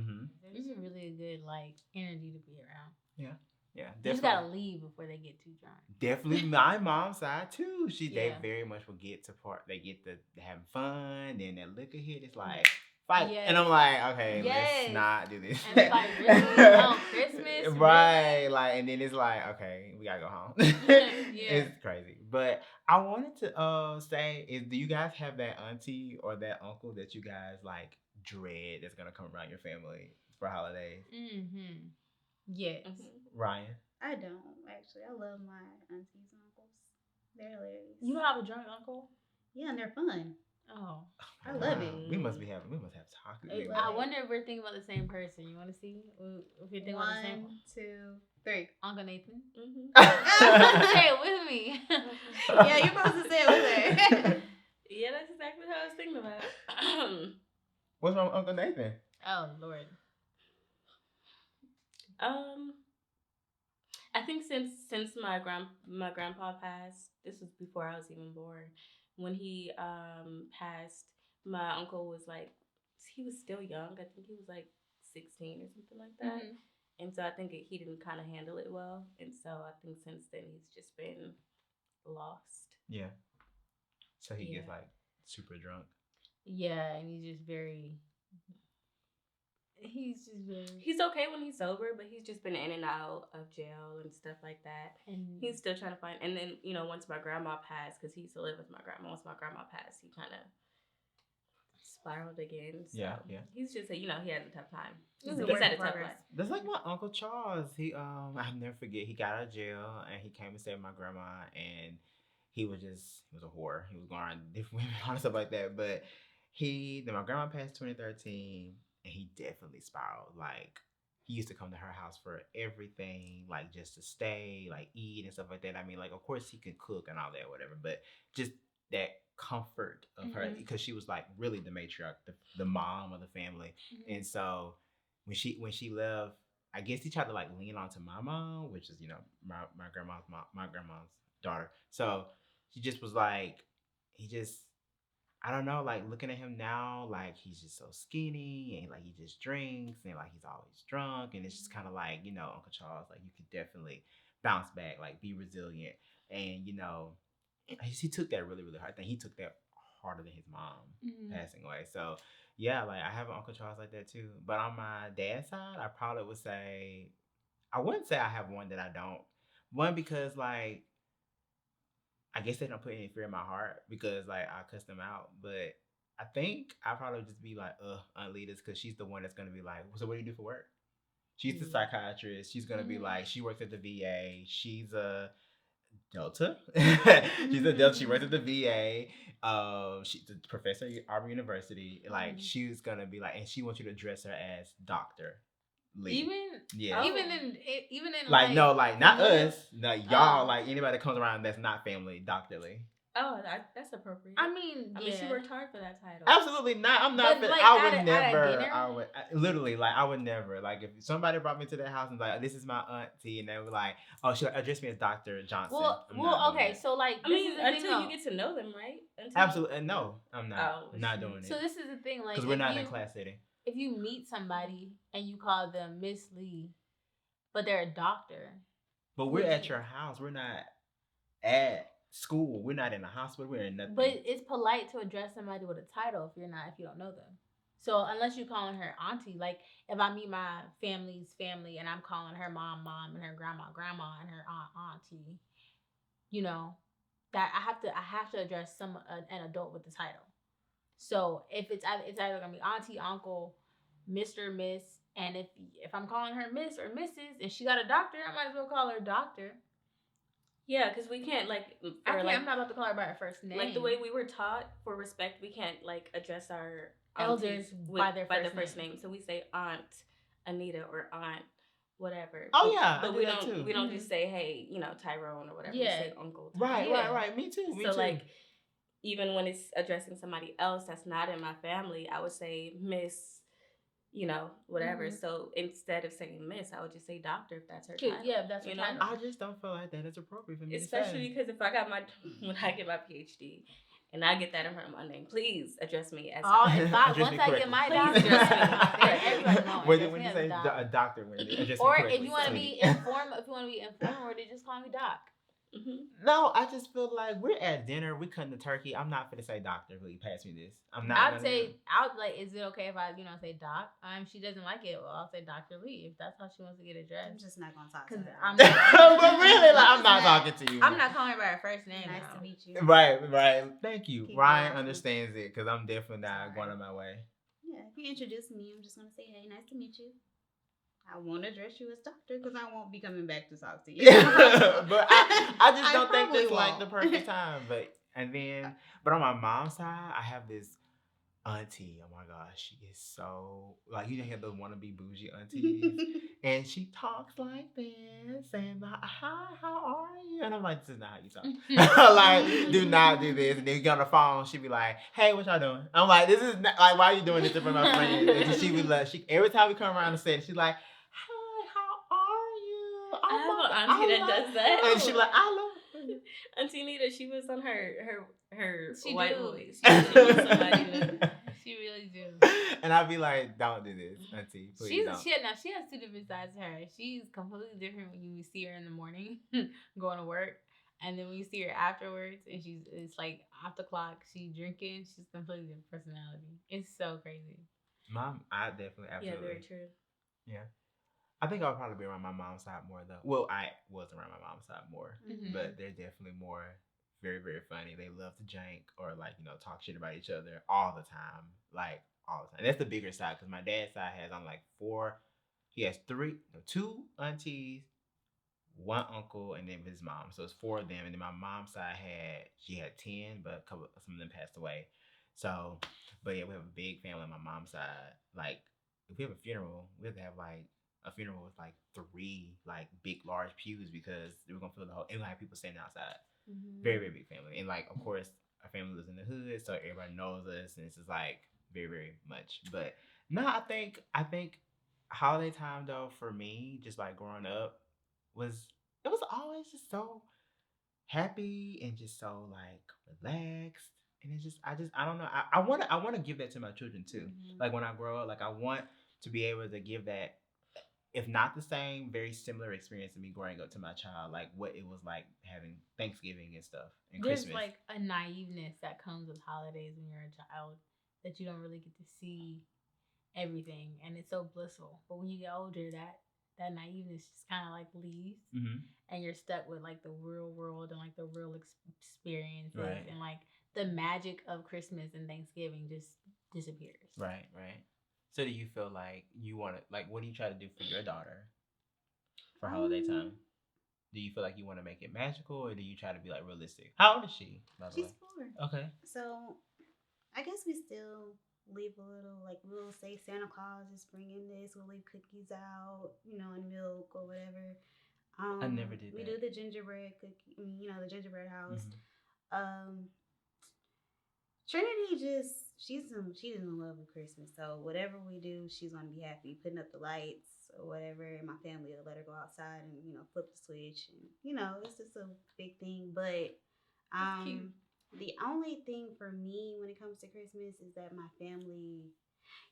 it's really a good like energy to be around. Yeah, You just definitely. gotta leave before they get too drunk. Definitely my mom's side too. They Yeah. very much will get to part. They get to having fun. Then that liquor hit. It's like fight, Yes. and I'm like, okay, Yes. let's not do this. And it's like, really? On Christmas? Right? Really? Like, and then it's like, okay, we gotta go home. Yeah. It's crazy. But I wanted to say, do you guys have that auntie or that uncle that you guys like dread that's gonna come around your family for holidays? Mm-hmm. Yes. Ryan. I don't actually. I love my aunties and uncles. They're hilarious. You don't have a drunk uncle? Yeah, and they're fun. Oh. I love it. We must have talked. I wonder if we're thinking about the same person. You want to see if you're thinking about the same 1, 2, 3. Uncle Nathan? Mm-hmm. Say it with me. Yeah, you're supposed to say it with her. Yeah, that's exactly what I was thinking about. What's wrong with Uncle Nathan? Oh, Lord. I think since my grandpa passed, this was before I was even born. When he passed, my uncle was like, he was still young. I think he was like 16 or something like that. Mm-hmm. And so I think he didn't kind of handle it well. And so I think since then he's just been lost. Yeah. So he gets like super drunk. Yeah, and he's just very. He's okay when he's sober, but he's just been in and out of jail and stuff like that. And he's still trying to find. And then once my grandma passed, because he used to live with my grandma. Once my grandma passed, he kind of spiraled again. So yeah. He's just he had a tough time. He's He's a had a work tough in life. That's like my Uncle Charles. He I'll never forget. He got out of jail and he came and stayed with my grandma, and he was a whore. He was going around different women and stuff like that. But then my grandma passed 2013, and he definitely spiraled. Like, he used to come to her house for everything, like just to stay, like eat and stuff like that. I mean, like, of course he can cook and all that, whatever, but just that comfort of her, because she was like really the matriarch, the mom of the family. And so when she left, I guess he tried to like lean onto my mom, which is my grandma's mom, my grandma's daughter. So she just was like, I don't know, like looking at him now, like he's just so skinny and like he just drinks and like he's always drunk. And it's just kind of like, Uncle Charles, like you could definitely bounce back, like be resilient. And, he took that really, really hard. I think he took that harder than his mom passing away. So yeah, like I have an Uncle Charles like that too. But on my dad's side, I probably would say, I wouldn't say I have one that I don't. One, because like, I guess they don't put any fear in my heart because like I cuss them out. But I think I probably just be like, Aunt Lita's, because she's the one that's gonna be like, so what do you do for work? She's the psychiatrist. She's gonna be like, she works at the VA. She's a Delta. She's a Delta. She works at the VA. She's a professor at Auburn University. Like, she's gonna be like, and she wants you to address her as Dr. Lee. Even in like no, like not us, like y'all, like anybody that comes around that's not family, Dr. Lee. Oh, that's appropriate. I mean, she worked hard for that title. Absolutely not. I'm not. But, like, I would never. Literally, like, I would never. Like, if somebody brought me to their house and like, this is my auntie, and they were like, oh, she'll address me as Dr. Johnson. Well, okay. So, like, until you get to know them, right? Absolutely, no, I'm not. Not doing it. So this is the thing, like, because we're not in class setting. If you meet somebody and you call them Miss Lee, but they're a doctor. But we're at your house. We're not at school. We're not in the hospital. We're in nothing. But it's polite to address somebody with a title if you don't know them. So unless you're calling her auntie, like if I meet my family's family and I'm calling her mom, and her grandma, and her auntie, that I have to address an adult with the title. So if it's either gonna be auntie, uncle, Mr., Miss, and if I'm calling her Miss or Mrs. and she got a doctor, I might as well call her doctor. Yeah, because we can't I'm not about to call her by her first name. Like the way we were taught for respect, we can't like address our elders by their first name. So we say Aunt Anita or Aunt whatever. Oh yeah, but we don't just say hey, Tyrone or whatever. Yeah. We say Uncle. Tyrone. Right. Me too. So like, even when it's addressing somebody else that's not in my family, I would say Miss, whatever. So instead of saying Miss, I would just say Doctor if that's her title. Yeah, if that's her title. I just don't feel like that is appropriate for me. Especially because when I get my PhD, and I get that in front of my name. Please address me as Oh, doctor. if I, Address once me I correctly. get my Please doctor, address me then everybody correctly. knows. When Address when me you as say a doc. a doctor, when they address me Or correctly. if you want to sweetie. be informed, if you want to be informal, then just call me doc. Mm-hmm. No, I just feel like we're at dinner. We cutting the turkey. I'm not gonna say doctor. Will you pass me this? I'm not. I'd gonna say, I would like, is it okay if I, say doc? She doesn't like it. Well, I'll say Dr. Lee if that's how she wants to get I'm addressed. just not gonna talk to 'Cause her. I'm but really, like, I'm not talking to you. I'm not calling her by her first name. Nice now. to meet you. Right. Thank you. Keep Ryan going. understands it because I'm definitely not Sorry. going on my way. Yeah, if you introduce me, I'm just gonna say, hey, nice to meet you. I won't address you as doctor because I won't be coming back to talk to you. But I just don't think probably that's like the won't. perfect time. But on my mom's side, I have this auntie. Oh my gosh, she is so like you have the wannabe bougie aunties, and she talks like this, saying like, "Hi, how are you?" And I'm like, "This is not how you talk. Like, do not do this." And then you get on the phone, she be like, "Hey, what y'all doing?" I'm like, "This is not, like, why are you doing this in front of my friends?" And she be like, she every time we come around the set, she's like, "Hi, how are you?" I have an auntie that does that. And she like, "I love you." Auntie Nita, she was on her She white do. voice. She needs somebody to. She really do. And I'd be like, "Don't do this, auntie. Please don't." She has two different sides to her. She's completely different when you see her in the morning going to work, and then when you see her afterwards, and it's like off the clock, she drinking. She's completely different personality. It's so crazy. Mom, I definitely Yeah, absolutely. very true. Yeah. I think I'll probably be around my mom's side more though. Well, I was around my mom's side more, Mhm. but they're definitely more very, very funny. They love to jank or like, talk shit about each other all the time. Like all the time. That's the bigger side because my dad's side has I'm like four. He has two aunties, one uncle, and then his mom. So it's four of them. And then my mom's side she had 10, but some of them passed away. So, but yeah, we have a big family on my mom's side. Like, if we have a funeral, we have to have like a funeral with like 3 like big large pews because we're gonna fill the whole. And we have people standing outside. Mhm. Very, very big family, and like of course our family lives in the hood, so everybody knows us, and it's just like very, very much. But no, I think holiday time though for me, just like growing up, was it was always just so happy and just so like relaxed. And it's just I don't know. I wanna give that to my children too. Mhm. Like when I grow up, like I want to be able to give that, if not the same, very similar experience to me growing up to my child, like what it was like having Thanksgiving and stuff and There's Christmas. like a naiveness that comes with holidays when you're a child that you don't really get to see everything, and it's so blissful. But when you get older, that naiveness just kind of like leaves, Mm-hmm. and you're stuck with like the real world and like the real experiences, Right. and like the magic of Christmas and Thanksgiving just disappears. Right. So do you feel like you want to, like, what do you try to do for your daughter for holiday time? Do you feel like you want to make it magical, or do you try to be like realistic? How old is she, by the She's way? 4. Okay. So I guess we still leave a little, like we'll say Santa Claus is bringing this. We'll leave cookies out, and milk or whatever. I never did We that. do the gingerbread cookie, the gingerbread house. Mhm. Trinity she's in love with Christmas. So whatever we do, she's gonna be happy putting up the lights or whatever. And my family will let her go outside and flip the switch, and it's just a big thing. But That's cute. the only thing for me when it comes to Christmas is that my family,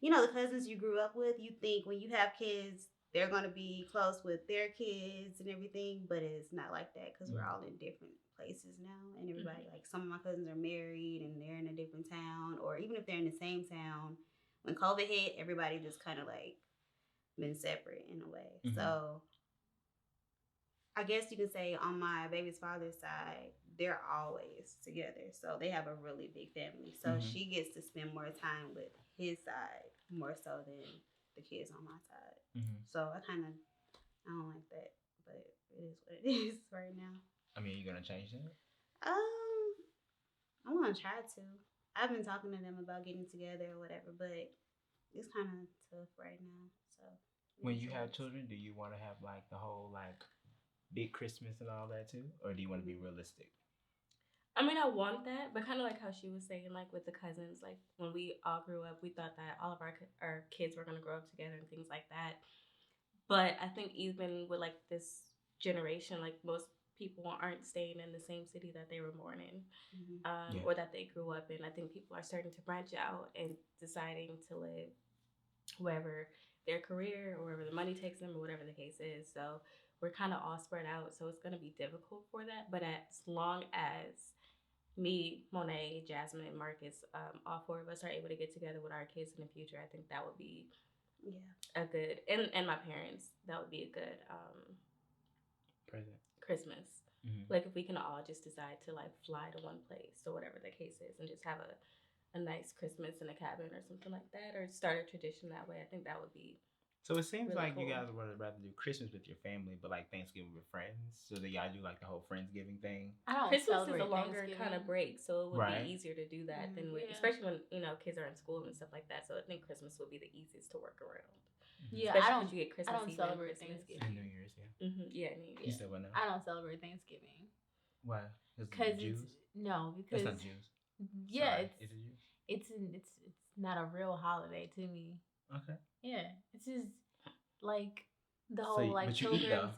the cousins you grew up with, you think when you have kids, they're going to be close with their kids and everything, but it's not like that because we're all in different places now. And everybody, like some of my cousins are married and they're in a different town, or even if they're in the same town, when COVID hit, everybody just kind of like been separate in a way. Mhm. So I guess you can say on my baby's father's side, they're always together. So they have a really big family. So Mhm. she gets to spend more time with his side more so than the kids on my side. Mhm. So I don't like that, but it is what it is right now. I mean, you gonna change that? I want to try to. I've been talking to them about getting together or whatever, but it's kind of tough right now. So When you have children, do you want to have like the whole like big Christmas and all that too, or do you want to be realistic? I mean, I want that, but kind of like how she was saying, like with the cousins, like when we all grew up, we thought that all of our kids were gonna grow up together and things like that. But I think even with like this generation, like most people aren't staying in the same city that they were born in, Mhm. or that they grew up in. I think people are starting to branch out and deciding to live wherever their career or wherever the money takes them or whatever the case is. So we're kind of all spread out. So it's going to be difficult for that. But as long as me, Monet, Jasmine, and Marcus, all four of us are able to get together with our kids in the future, I think that would be a good, and my parents, that would be a good Present. Christmas. Mm-hmm. Like if we can all just decide to like fly to one place or whatever the case is and just have a nice Christmas in a cabin or something like that, or start a tradition that way. I think that would be. So it seems really like cool. you guys would rather do Christmas with your family, but like Thanksgiving with friends. So that y'all do like the whole Friendsgiving thing. I don't Christmas is celebrate a longer Thanksgiving. kind of break, so it would Right. be easier to do that than with, Yeah. especially when kids are in school and stuff like that. So I think Christmas would be the easiest to work around. Yeah, Especially I don't. 'cause you get Christmas I don't Eve and celebrate Christmas. And Thanksgiving. New Year's, yeah. Yeah, New Year's. You said what now? I don't celebrate Thanksgiving. Why? Because Jews? no, because That's not Jews. yeah, Sorry. Is it Jews? it's not a real holiday to me. Okay. Yeah, it's just like the So whole like but you eat, pilgrims.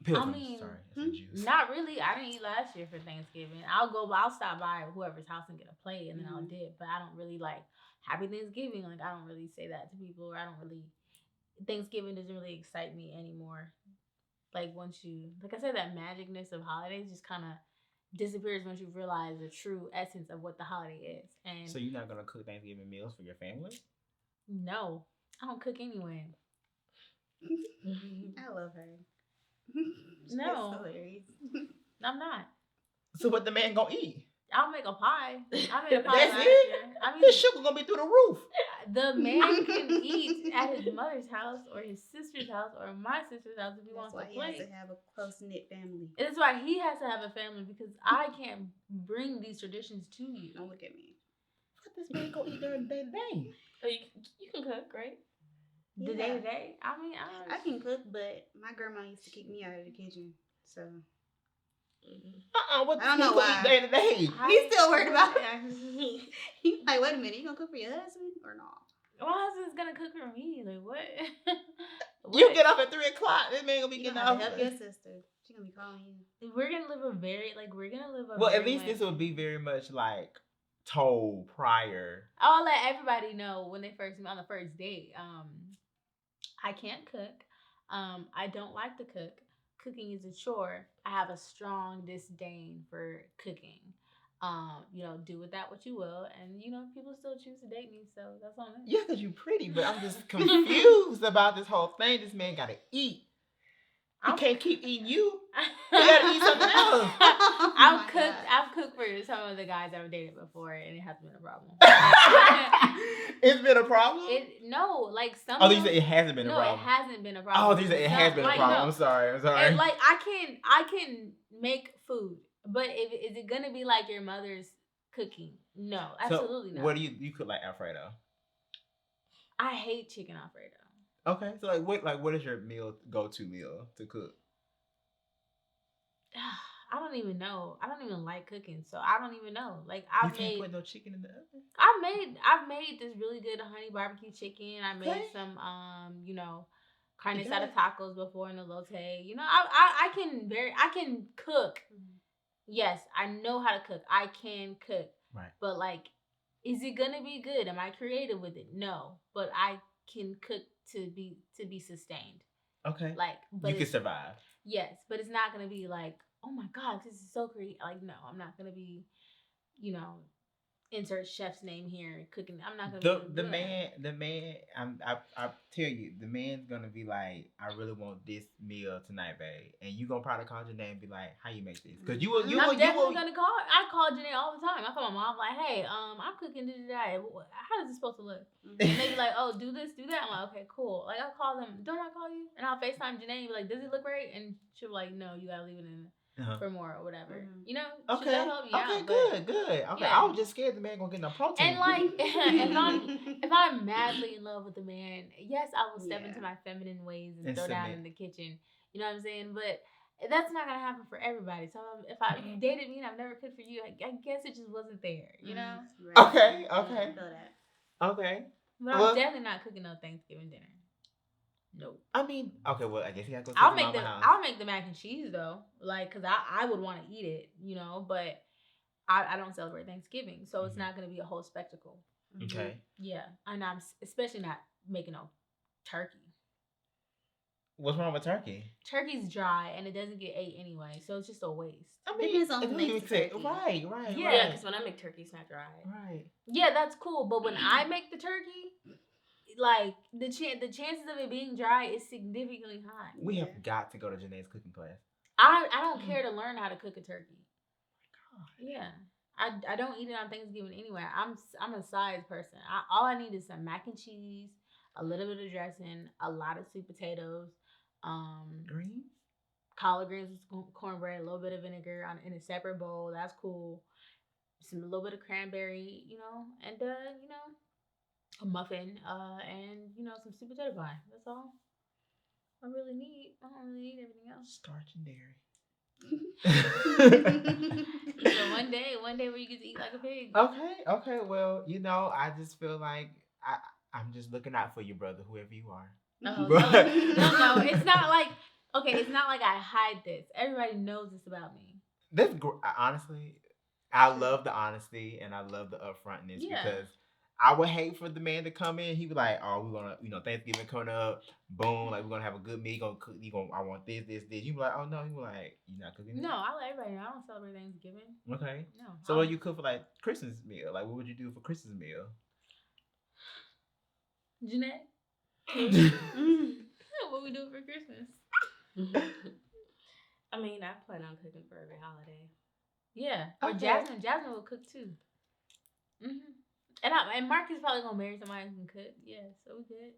Pilgrims, I mean, sorry, I said Jews. not really. I didn't eat last year for Thanksgiving. I'll stop by whoever's house and get a plate, and then I'll dip. But I don't really like Happy Thanksgiving. Like I don't really say that to people, or I don't really. Thanksgiving doesn't really excite me anymore. Like once you, like I said, that magicness of holidays just kind of disappears once you realize the true essence of what the holiday is. And So you're not gonna cook Thanksgiving meals for your family? no, I don't cook anyway. I love her. No. It's hilarious. I'm not. So what the man gonna eat? I'll make a pie. I made a pie That's last it? year. I mean, His sugar gonna be through the roof. the man can eat at his mother's house or his sister's house or my sister's house if he That's wants why to he has play. to have a close knit family. That's why he has to have a family because I can't bring these traditions to you. Don't look at me. What this man gonna eat during the day? Oh, you can cook, right? The Yeah. day to day. I mean, I can cook, but my grandma used to kick me out of the kitchen. So What I don't know why. Day to day? he's still worried about it. He's like, wait a minute, you gonna cook for your husband or not? my husband's gonna cook for me. Like what? You What? get up at 3:00. This man gonna be You getting gonna have up. to help your sister. She gonna be calling you. We're gonna live a very Well, at very least this would be very much like told prior. I'll let everybody know when they first meet on the first date. I can't cook. I don't like to cook. Cooking is a chore. I have a strong disdain for cooking. Do with that what you will, and people still choose to date me, so that's on them. Yeah, because you pretty, but I'm just confused about this whole thing. This man gotta eat. He can't keep eating you. You gotta eat something else. I've cooked for some of the guys I've dated before, and it hasn't been a problem. It's been a problem? Some. Oh, you said it hasn't been a No, problem. it hasn't been a problem. Oh, you said it has been a problem. no. I'm sorry. And I can make food, but is it gonna be like your mother's cooking? No, absolutely so not. What do you cook like Alfredo? I hate chicken Alfredo. Okay, so what is your go-to meal to cook? I don't even know. I don't even like cooking, so I don't even know. Like You can't put no chicken in the oven. I've made this really good honey barbecue chicken. I made Okay. some carne Okay. asada tacos before in the lote. I can cook. Yes, I know how to cook. I can cook. Right. But is it gonna be good? Am I creative with it? No. But I can cook to be sustained. Okay. But you can survive. Yes, but it's not gonna be like, oh my god, this is so creative. No, I'm not gonna be, insert chef's name here cooking. I'm not gonna. The man. I tell you, the man's gonna be like, I really want this meal tonight, babe, and you gonna probably call your name and be like, how you make this? Because I'm definitely gonna call. I call Janae all the time. I call my mom like, hey, I'm cooking today. How is it supposed to look? And they be like, oh, do this, do that. I'm like, okay, cool. Like I'll call them. Don't I call you? And I'll FaceTime Janae and be like, does it look right? And she'll be like, no, you gotta leave it in. For more or whatever, Okay. She'll help me out, Good. Okay, yeah. I was just scared the man gonna get no protein. And if I'm madly in love with a man, yes, I will step into my feminine ways and throw down in the kitchen. You know what I'm saying? But that's not gonna happen for everybody. So if I dated me and I've never cooked for you, I guess it just wasn't there. You know? Okay. I feel that. Okay. But I'm definitely not cooking no Thanksgiving dinner. Nope. I mean, okay, well, I guess you gotta go to I'll his make mama the house. I'll make the mac and cheese though, like, cause I would want to eat it, but I don't celebrate Thanksgiving, so it's Mhm. not gonna be a whole spectacle. Okay. Yeah, and I'm especially not making no turkey. What's wrong with turkey? Turkey's dry and it doesn't get ate anyway, so it's just a waste. I mean, Depends on who who makes you the say- turkey. Right. Yeah. Yeah, because when I make turkey, it's not dry. Right. Yeah, that's cool, but when I make the turkey, like the chances of it being dry is significantly high. We Yeah. have got to go to Janae's cooking class. I don't care to learn how to cook a turkey. Yeah. I don't eat it on Thanksgiving anyway. I'm a size person. All I need is some mac and cheese, a little bit of dressing, a lot of sweet potatoes, Greens? collard greens with cornbread, a little bit of vinegar in a separate bowl. That's cool. A little bit of cranberry, and a muffin, and some sweet potato pie. That's all I really need. I don't really need everything else. Starch and dairy. So one day where you get to eat like a pig. Okay. Well, I just feel like I'm just looking out for you, brother, whoever you are. No, But- no, it's not like it's not like I hide this. Everybody knows this about me. Honestly, I love the honesty and I love the upfrontness Yeah. because I would hate for the man to come in. He be like, "Oh, we're gonna, Thanksgiving coming up, boom, like we're gonna have a good meal. Gonna cook. I want this. You be like, oh no, he be like, you not cooking. No, I let everybody know. I don't celebrate Thanksgiving. Okay. No. So what you cook for like Christmas meal? Like what would you do for Christmas meal? Jeanette, what we do for Christmas? I mean, I plan on cooking for every holiday. Yeah. Or Okay. Jasmine will cook too. And Mark is probably gonna marry somebody who can cook. Yeah, so we good.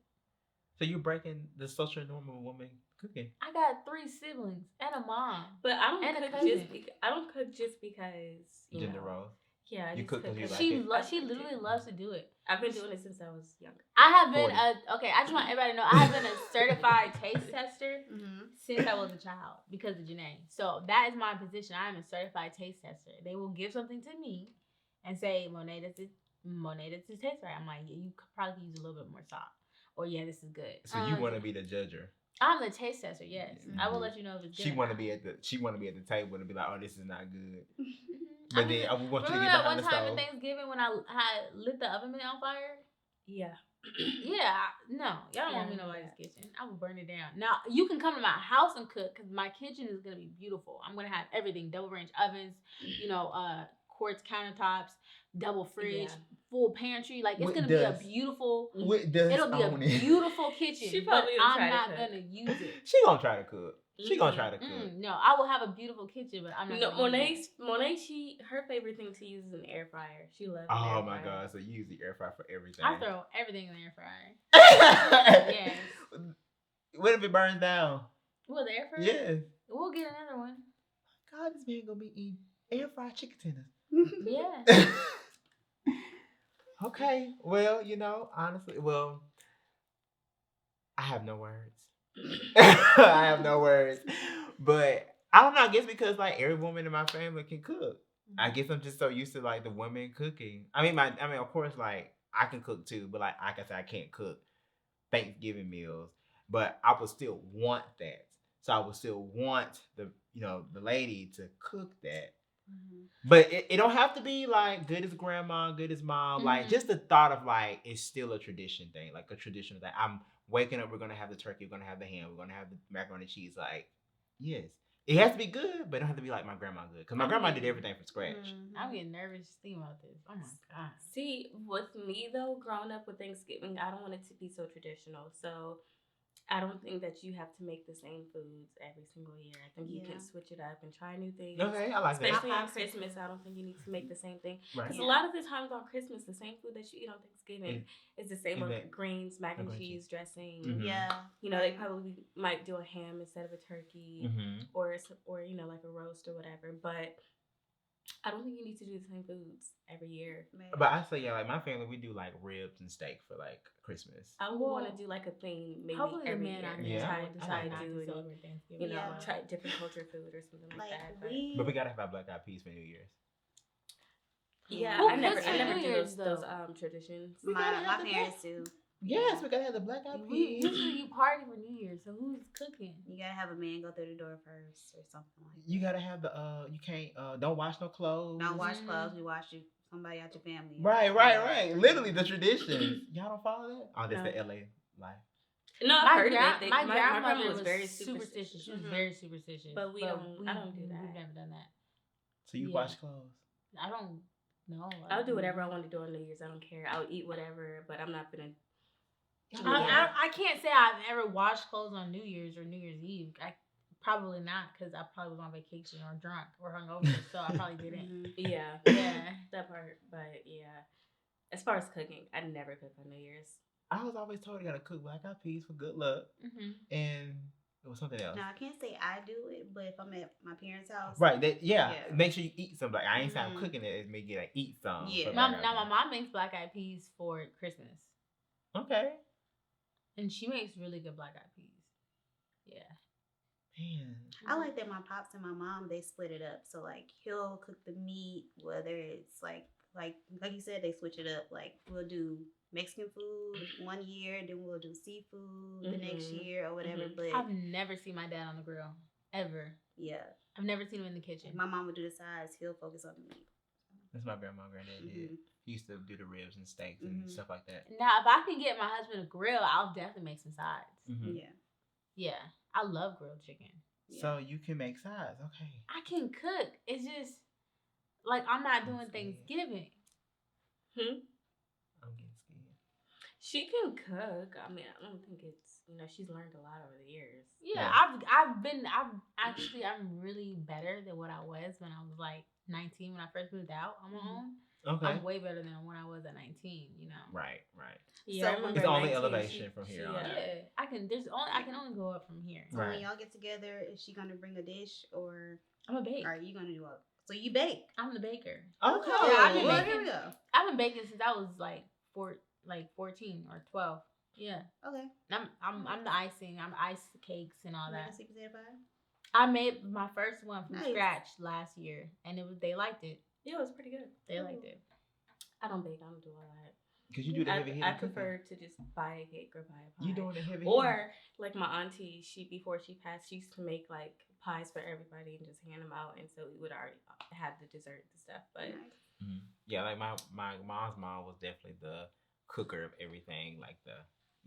So you're breaking the social norm of a woman cooking. I got 3 siblings and a mom. But I don't And a cook cousin. I don't cook just because Gender roles. Yeah, I You just cook 'cause you like She it. she literally loves to do it. I've been doing it since I was younger. I have been 40. I just want everybody to know I have been a certified taste tester since I was a child because of Janae. So that is my position. I am a certified taste tester. They will give something to me and say, Monet, this tastes right. I'm like, yeah, you could probably use a little bit more salt. Or yeah, this is good. So you want to be the judger. I'm the taste tester, yes. Mhm. I will let you know if it's good. She or want to not. be at the table and be like, oh, this is not good. Mhm. But then I want you to remember get that behind one the time stove. at Thanksgiving when I had lit the oven mitt on fire? Yeah. No, y'all don't want me in Yeah, nobody's yeah. kitchen. I will burn it down. Now you can come to my house and cook because my kitchen is gonna be beautiful. I'm gonna have everything: double range ovens, quartz countertops, double fridge, Yeah. full pantry. Like it's With gonna be a dust. beautiful. With dust It'll be a on it. beautiful kitchen. She but probably will I'm try to not cook. gonna use it. She gonna try to cook. She gonna try to cook. No, I will have a beautiful kitchen, but I'm not. No, gonna use it. Monet, her favorite thing to use is an air fryer. She loves. an Oh air my fryer. god! So you use the air fryer for everything. I throw everything in the air fryer. Yes. Yes. What if it burns down? Well, the air fryer. Yes. We'll get another one. God, this man gonna be eating air fried chicken tenders. Yeah. Okay. Well, honestly, I have no words. I have no words. But I don't know. I guess because like every woman in my family can cook. I guess I'm just so used to like the women cooking. I mean, of course, like I can cook too, but like I said, I can't cook Thanksgiving meals. But I would still want that. So I would still want the lady to cook that. But it don't have to be like good as grandma, good as mom. Like just the thought of like it's still a tradition thing, like a traditional thing. I'm waking up, we're gonna have the turkey, we're gonna have the ham, we're gonna have the macaroni and cheese. Like, yes, it has to be good, but it don't have to be like my grandma good because my grandma did everything from scratch. I'm getting nervous thinking about this. Oh my god. See, with me though, growing up with Thanksgiving, I don't want it to be so traditional. So I don't think that you have to make the same foods every single year. I think you can switch it up and try new things. Okay, I like that. Especially on Christmas, I don't think you need to make the same thing. Right. Because a lot of the times on Christmas, the same food that you eat on Thanksgiving is the same with greens, mac and cheese, dressing. Mhm. Yeah. They probably might do a ham instead of a turkey, Mhm. or like a roast or whatever. But I don't think you need to do the same foods every year. But I say like my family, we do like ribs and steak for like Christmas. I would want to do like a thing maybe Hopefully the every man year. on Yeah. here Try not to to do celebrate Thanksgiving. try different culture food or something like that. But But we gotta have our black eyed peas for New Year's. yeah, Who I never cooks for New do Year's, those though? traditions. My parents do. Yes, we gotta have the black eyed peas. Usually you party for New Year's, so who's cooking? You gotta have a man go through the door first or something like that. You gotta have the you can't don't wash no clothes. Don't wash clothes. We wash you somebody out your family. Right. Literally the traditions. Y'all don't follow that? Oh, that's No. the LA life. No, I've heard of it. My grandmother grandmother was very superstitious. superstitious. She was very superstitious. But I don't do that. We've never done that. So you Yeah. wash clothes. I don't know. I'll do whatever I want to do on New Year's. I don't care. I'll eat whatever, but I'm not gonna. I can't say I've ever washed clothes on New Year's or New Year's Eve. I probably not, because I probably was on vacation or drunk or hungover, so I probably didn't. Yeah, Yeah. that part. But yeah, as far as cooking, I never cook on New Year's. I was always told you gotta cook black eyed peas for good luck, and it was something else. No, I can't say I do it, but if I'm at my parents' house, Right, Yeah. make sure you eat some. Like I ain't saying I'm Mhm. cooking it. It make you like eat some. Yeah. for My black eyed mom makes black eyed peas for Christmas, peas. Okay. and she makes really good black eyed peas. Yeah. Man. I like that my pops and my mom, they split it up. So like he'll cook the meat, whether it's like you said, they switch it up. Like we'll do Mexican food one year, then we'll do seafood the next year or whatever. But I've never seen my dad on the grill ever. yeah, I've never seen him in the kitchen. my mom would do the sides. He'll focus on the meat. That's my grandma and granddad did. Mhm. He used to do the ribs and steaks and Mhm. stuff like that. Now, if I can get my husband a grill, I'll definitely make some sides. Mhm. Yeah. Yeah, I love grilled chicken. Yeah. So you can make sides, okay? I can cook. It's just like I'm not doing Let's see. Thanksgiving. I'm getting scared. She can cook. I mean, I don't think it's she's learned a lot over the years. Yeah, Yeah. I'm really better than what I was when I was like 19 when I first moved out on my own. Okay. I'm way better than when I was at 19. Right. Yeah, So I remember It's only 19, elevation from here on. Yeah, I can only go up from here. So Right. when y'all get together, is she gonna bring a dish or I'm a bake. are you gonna do what? So you bake. I'm the baker. Okay. Yeah, I've been well, making- here we go. I've been baking since I was like 14 or 12. Yeah, Okay. I'm the icing. I'm ice cakes and all Make a that. sweet potato pie? I made my first one from Nice. scratch last year, and they liked it. Yeah, it was pretty good. They liked it. I don't bake. I don't do all that. Because you do the heavy hitting. I prefer to just buy a cake or buy a pie. You doing the heavy hitting. Or like my auntie, before she passed, she used to make like pies for everybody and just hand them out, and so we would already have the dessert and stuff. But Nice. Yeah, like my mom's mom was definitely the cooker of everything, like the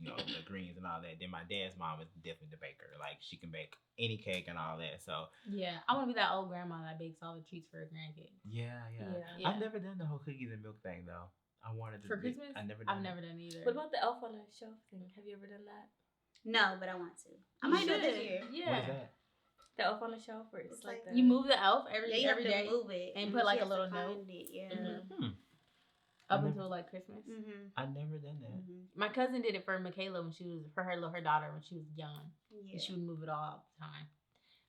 the greens and all that. Then my dad's mom is definitely the baker. Like she can bake any cake and all that. So Yeah, I want to be that old grandma that bakes all the treats for her grandkids. yeah. Yeah. I've never done the whole cookies and milk thing though. I wanted to For be- Christmas? I never. I've done never it. done either. what about the elf on the shelf thing? Have you ever done that? No, but I want to. I You might do it this should. year. Yeah. What is that? The elf on the shelf, where it's It's like like- the You move the elf Yeah, every you have to day move it and put, she like, a has to little find note. it, Yeah. Mhm. up I until like Christmas. I never done that. My cousin did it for Michaela when she was her daughter when she was young, Yeah. and she would move it all the time.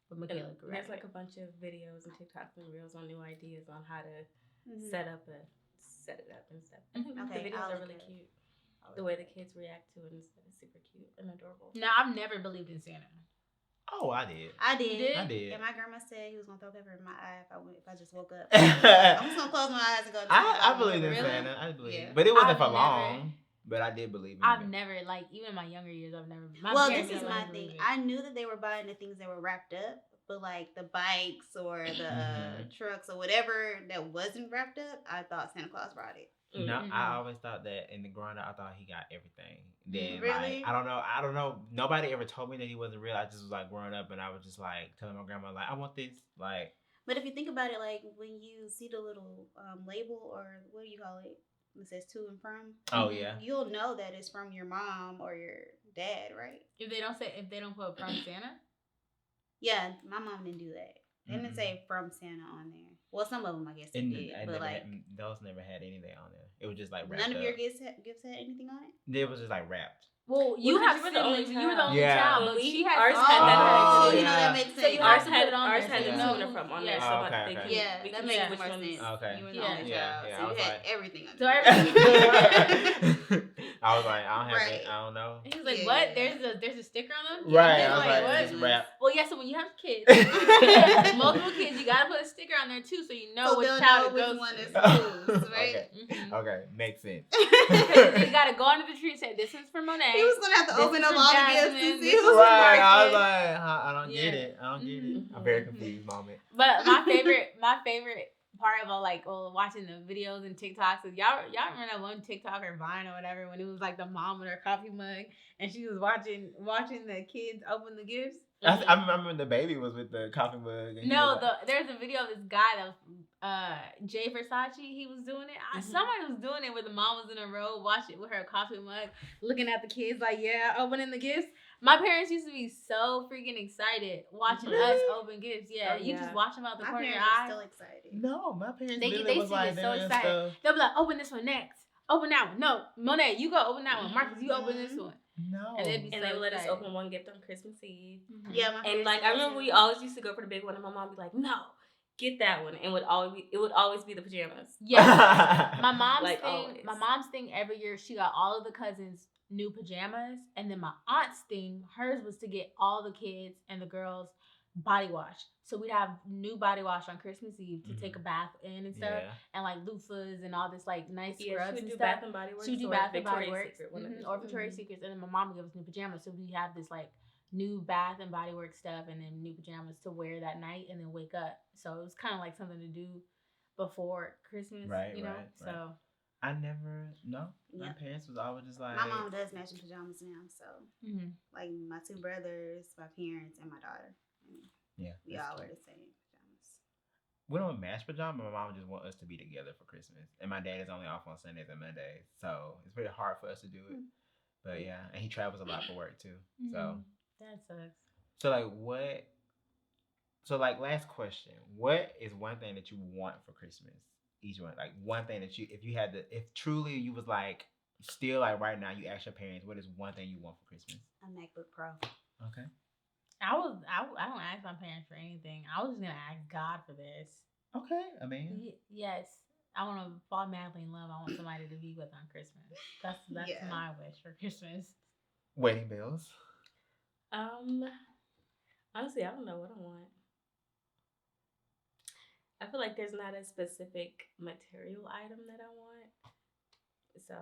But Michaela And grew there's up. like a bunch of videos and TikToks and reels on new ideas on how to Mhm. set it up and stuff. I think Okay, the videos I'll are look really it up. cute. The way the kids react to it is super cute and adorable. Now I've never believed in Santa. Oh, I did. I did. did? I did. And my grandma said he was gonna throw pepper in my eye if I just woke up. I'm I just gonna close my eyes and go. To believe in Really? Santa. I believe, Yeah. but it wasn't I've for never- long. But I did believe in I've it. never even in my younger years I've never. My Well, parents this is never my let me thing. believe it. I knew that they were buying the things that were wrapped up, but like the bikes or the Mhm. trucks or whatever that wasn't wrapped up, I thought Santa Claus brought it. No, Mhm. I always thought that in the growing up, I thought he got everything. Then, Really? like, I don't know. Nobody ever told me that he wasn't real. I just was like growing up, and I was just like telling my grandma, like, I want this. Like, But if you think about it, like when you see the little label or what do you call it? It says to and from. oh yeah, You'll know that it's from your mom or your dad, right? If they don't put from Santa, Yeah, my mom didn't do that. They didn't Mm-mm. say from Santa on there. Well, some of them I guess they and did, I but never like had, those never had anything on there. It was just like wrapped none of up. your gifts had anything on it. It was just like wrapped. well, you Well, 'cause have you were the only siblings. You were the only Yeah. child, Well, but we- she had ours some- had that Oh, on it, you know yeah. that makes sense. So you have Ours to had put it on ours there had so the you know. tuner from on there, Yeah. so Oh, like okay, they okay. can, Yeah, we that can makes see yeah. which more ones. sense. Okay. You were the Yeah. only Yeah, child, yeah, so I you was had like- everything on So there. everything. I was like, I don't have it. Right. I don't know. And he was like, Yeah. "What? There's a sticker on them?" Right. And I was like, like, "What?" it's rap. Well, yeah. So when you have kids, multiple kids, you gotta put a sticker on there too, so you know So which they'll child know it which goes one to. is whose, right? Okay. Mhm. Okay. Makes sense. Because you gotta go under the tree and say, "This is for Monet." He was gonna have to This open is up for all the Jasmine, gifts and see this who's is the for Right. Marcus. I was like, I don't get Yeah. it. I don't get it. Mhm. I'm very Mhm. confused moment. But my favorite part about watching the videos and TikToks is y'all remember that one TikTok or Vine or whatever when it was like the mom with her coffee mug and she was watching the kids open the gifts. I remember when the baby was with the coffee mug. And he No, was like, there's a video of this guy that was Jay Versace. He was doing it. Somebody was doing it where the mom was in a row watching with her coffee mug, looking at the kids like, yeah, opening the gifts. My parents used to be so freaking excited watching us open gifts. Yeah, Oh, you yeah. just watch them out the My corner of your parents are eye. still excited. no, my parents They literally was see like, it so doing excited. stuff. They'll be like, open this one next. Open that one. No, Monet, you go open that one. Marcus, you open this one. No. And they'd be And so they would let us excited. open one gift on Christmas Eve. Mhm. Yeah, my And parents like do I that remember too. we always used to go for the big one, and my mom would be like, "No, get that one," and it would always be the pajamas. Yes. My mom's Like thing. always. My mom's thing every year. She got all of the cousins new pajamas, and then my aunt's thing. Hers was to get all the kids and the girls body wash. So we'd have new body wash on Christmas Eve to take a bath in and stuff, Yeah. and like loofahs and all this like nice Yeah, scrubs she would and do stuff. Bath and Body Works. She would do or Bath and Body Victoria's Works, Secret, one of the or two. Victoria's Secrets, and then my mom would give us new pajamas. So we have this like new Bath and Body Works stuff, and then new pajamas to wear that night, and then wake up. So it was kind of like something to do before Christmas, Right, you know. right, right. So I never, no. My Yeah. parents was always just like. My mom does matching pajamas now, so mhm. like my two brothers, my parents, and my daughter. Yeah. We that's all wear cute. the same pajamas. We don't match pajamas. My mom just want us to be together for Christmas, and my dad is only off on Sundays and Mondays, so it's very hard for us to do it. But yeah, and he travels a lot for work too. So, Mhm. That sucks. so like what? So like last question: what is one thing that you want for Christmas? Each one, like one thing that if you had to, if truly you was like still like right now, you ask your parents, what is one thing you want for Christmas? A MacBook Pro. Okay. I don't ask my parents for anything. I was just gonna ask God for this. Okay, I mean, Yes, I want to fall madly in love. I want somebody to be with on Christmas. That's Yeah. my wish for Christmas. wedding bells. Honestly, I don't know what I want. I feel like there's not a specific material item that I want. So,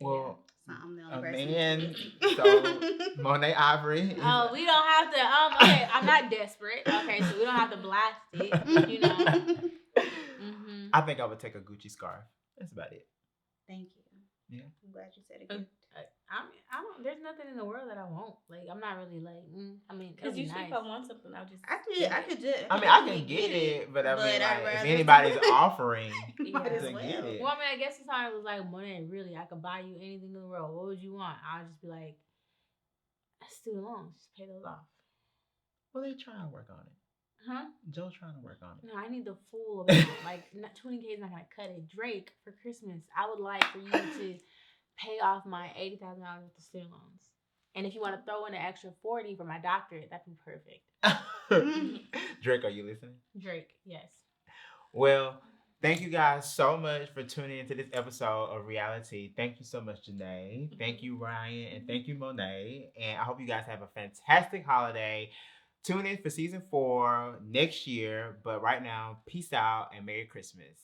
Well, So I'm the a only person. man. So Monet Ivory. is- Oh, we don't have to. Okay, I'm not desperate. Okay, so we don't have to blast it. You know. Mm-hmm. I think I would take a Gucci scarf. That's about it. Thank you. Yeah. I'm glad you said it. Good. I don't. There's nothing in the world that I won't. Like, I'm not really like. I mean, because it'd be usually nice. if I want something, I'll just. I get could it. just. I mean, I can get it, but I mean, I'd like, if rather- anybody's offering Might as to well. get it. Well, I mean, I guess if somebody was like, Monet, really, I could buy you anything in the world. What would you want? I'd just be like, student loans. Just pay those off. Well, they trying to work on it. Huh? Joe's trying to work on it. No, I need the full amount. Like, 20K is not gonna cut it. Drake, for Christmas, I would like for you to pay off my $80,000 worth of student loans. And if you want to throw in an extra 40 for my doctorate, that'd be perfect. Drake, are you listening? Drake, yes. Well, thank you guys so much for tuning into this episode of Reality. Thank you so much, Janae. Thank you, Ryan. And thank you, Monet. And I hope you guys have a fantastic holiday. Tune in for season 4 next year. But right now, peace out and Merry Christmas.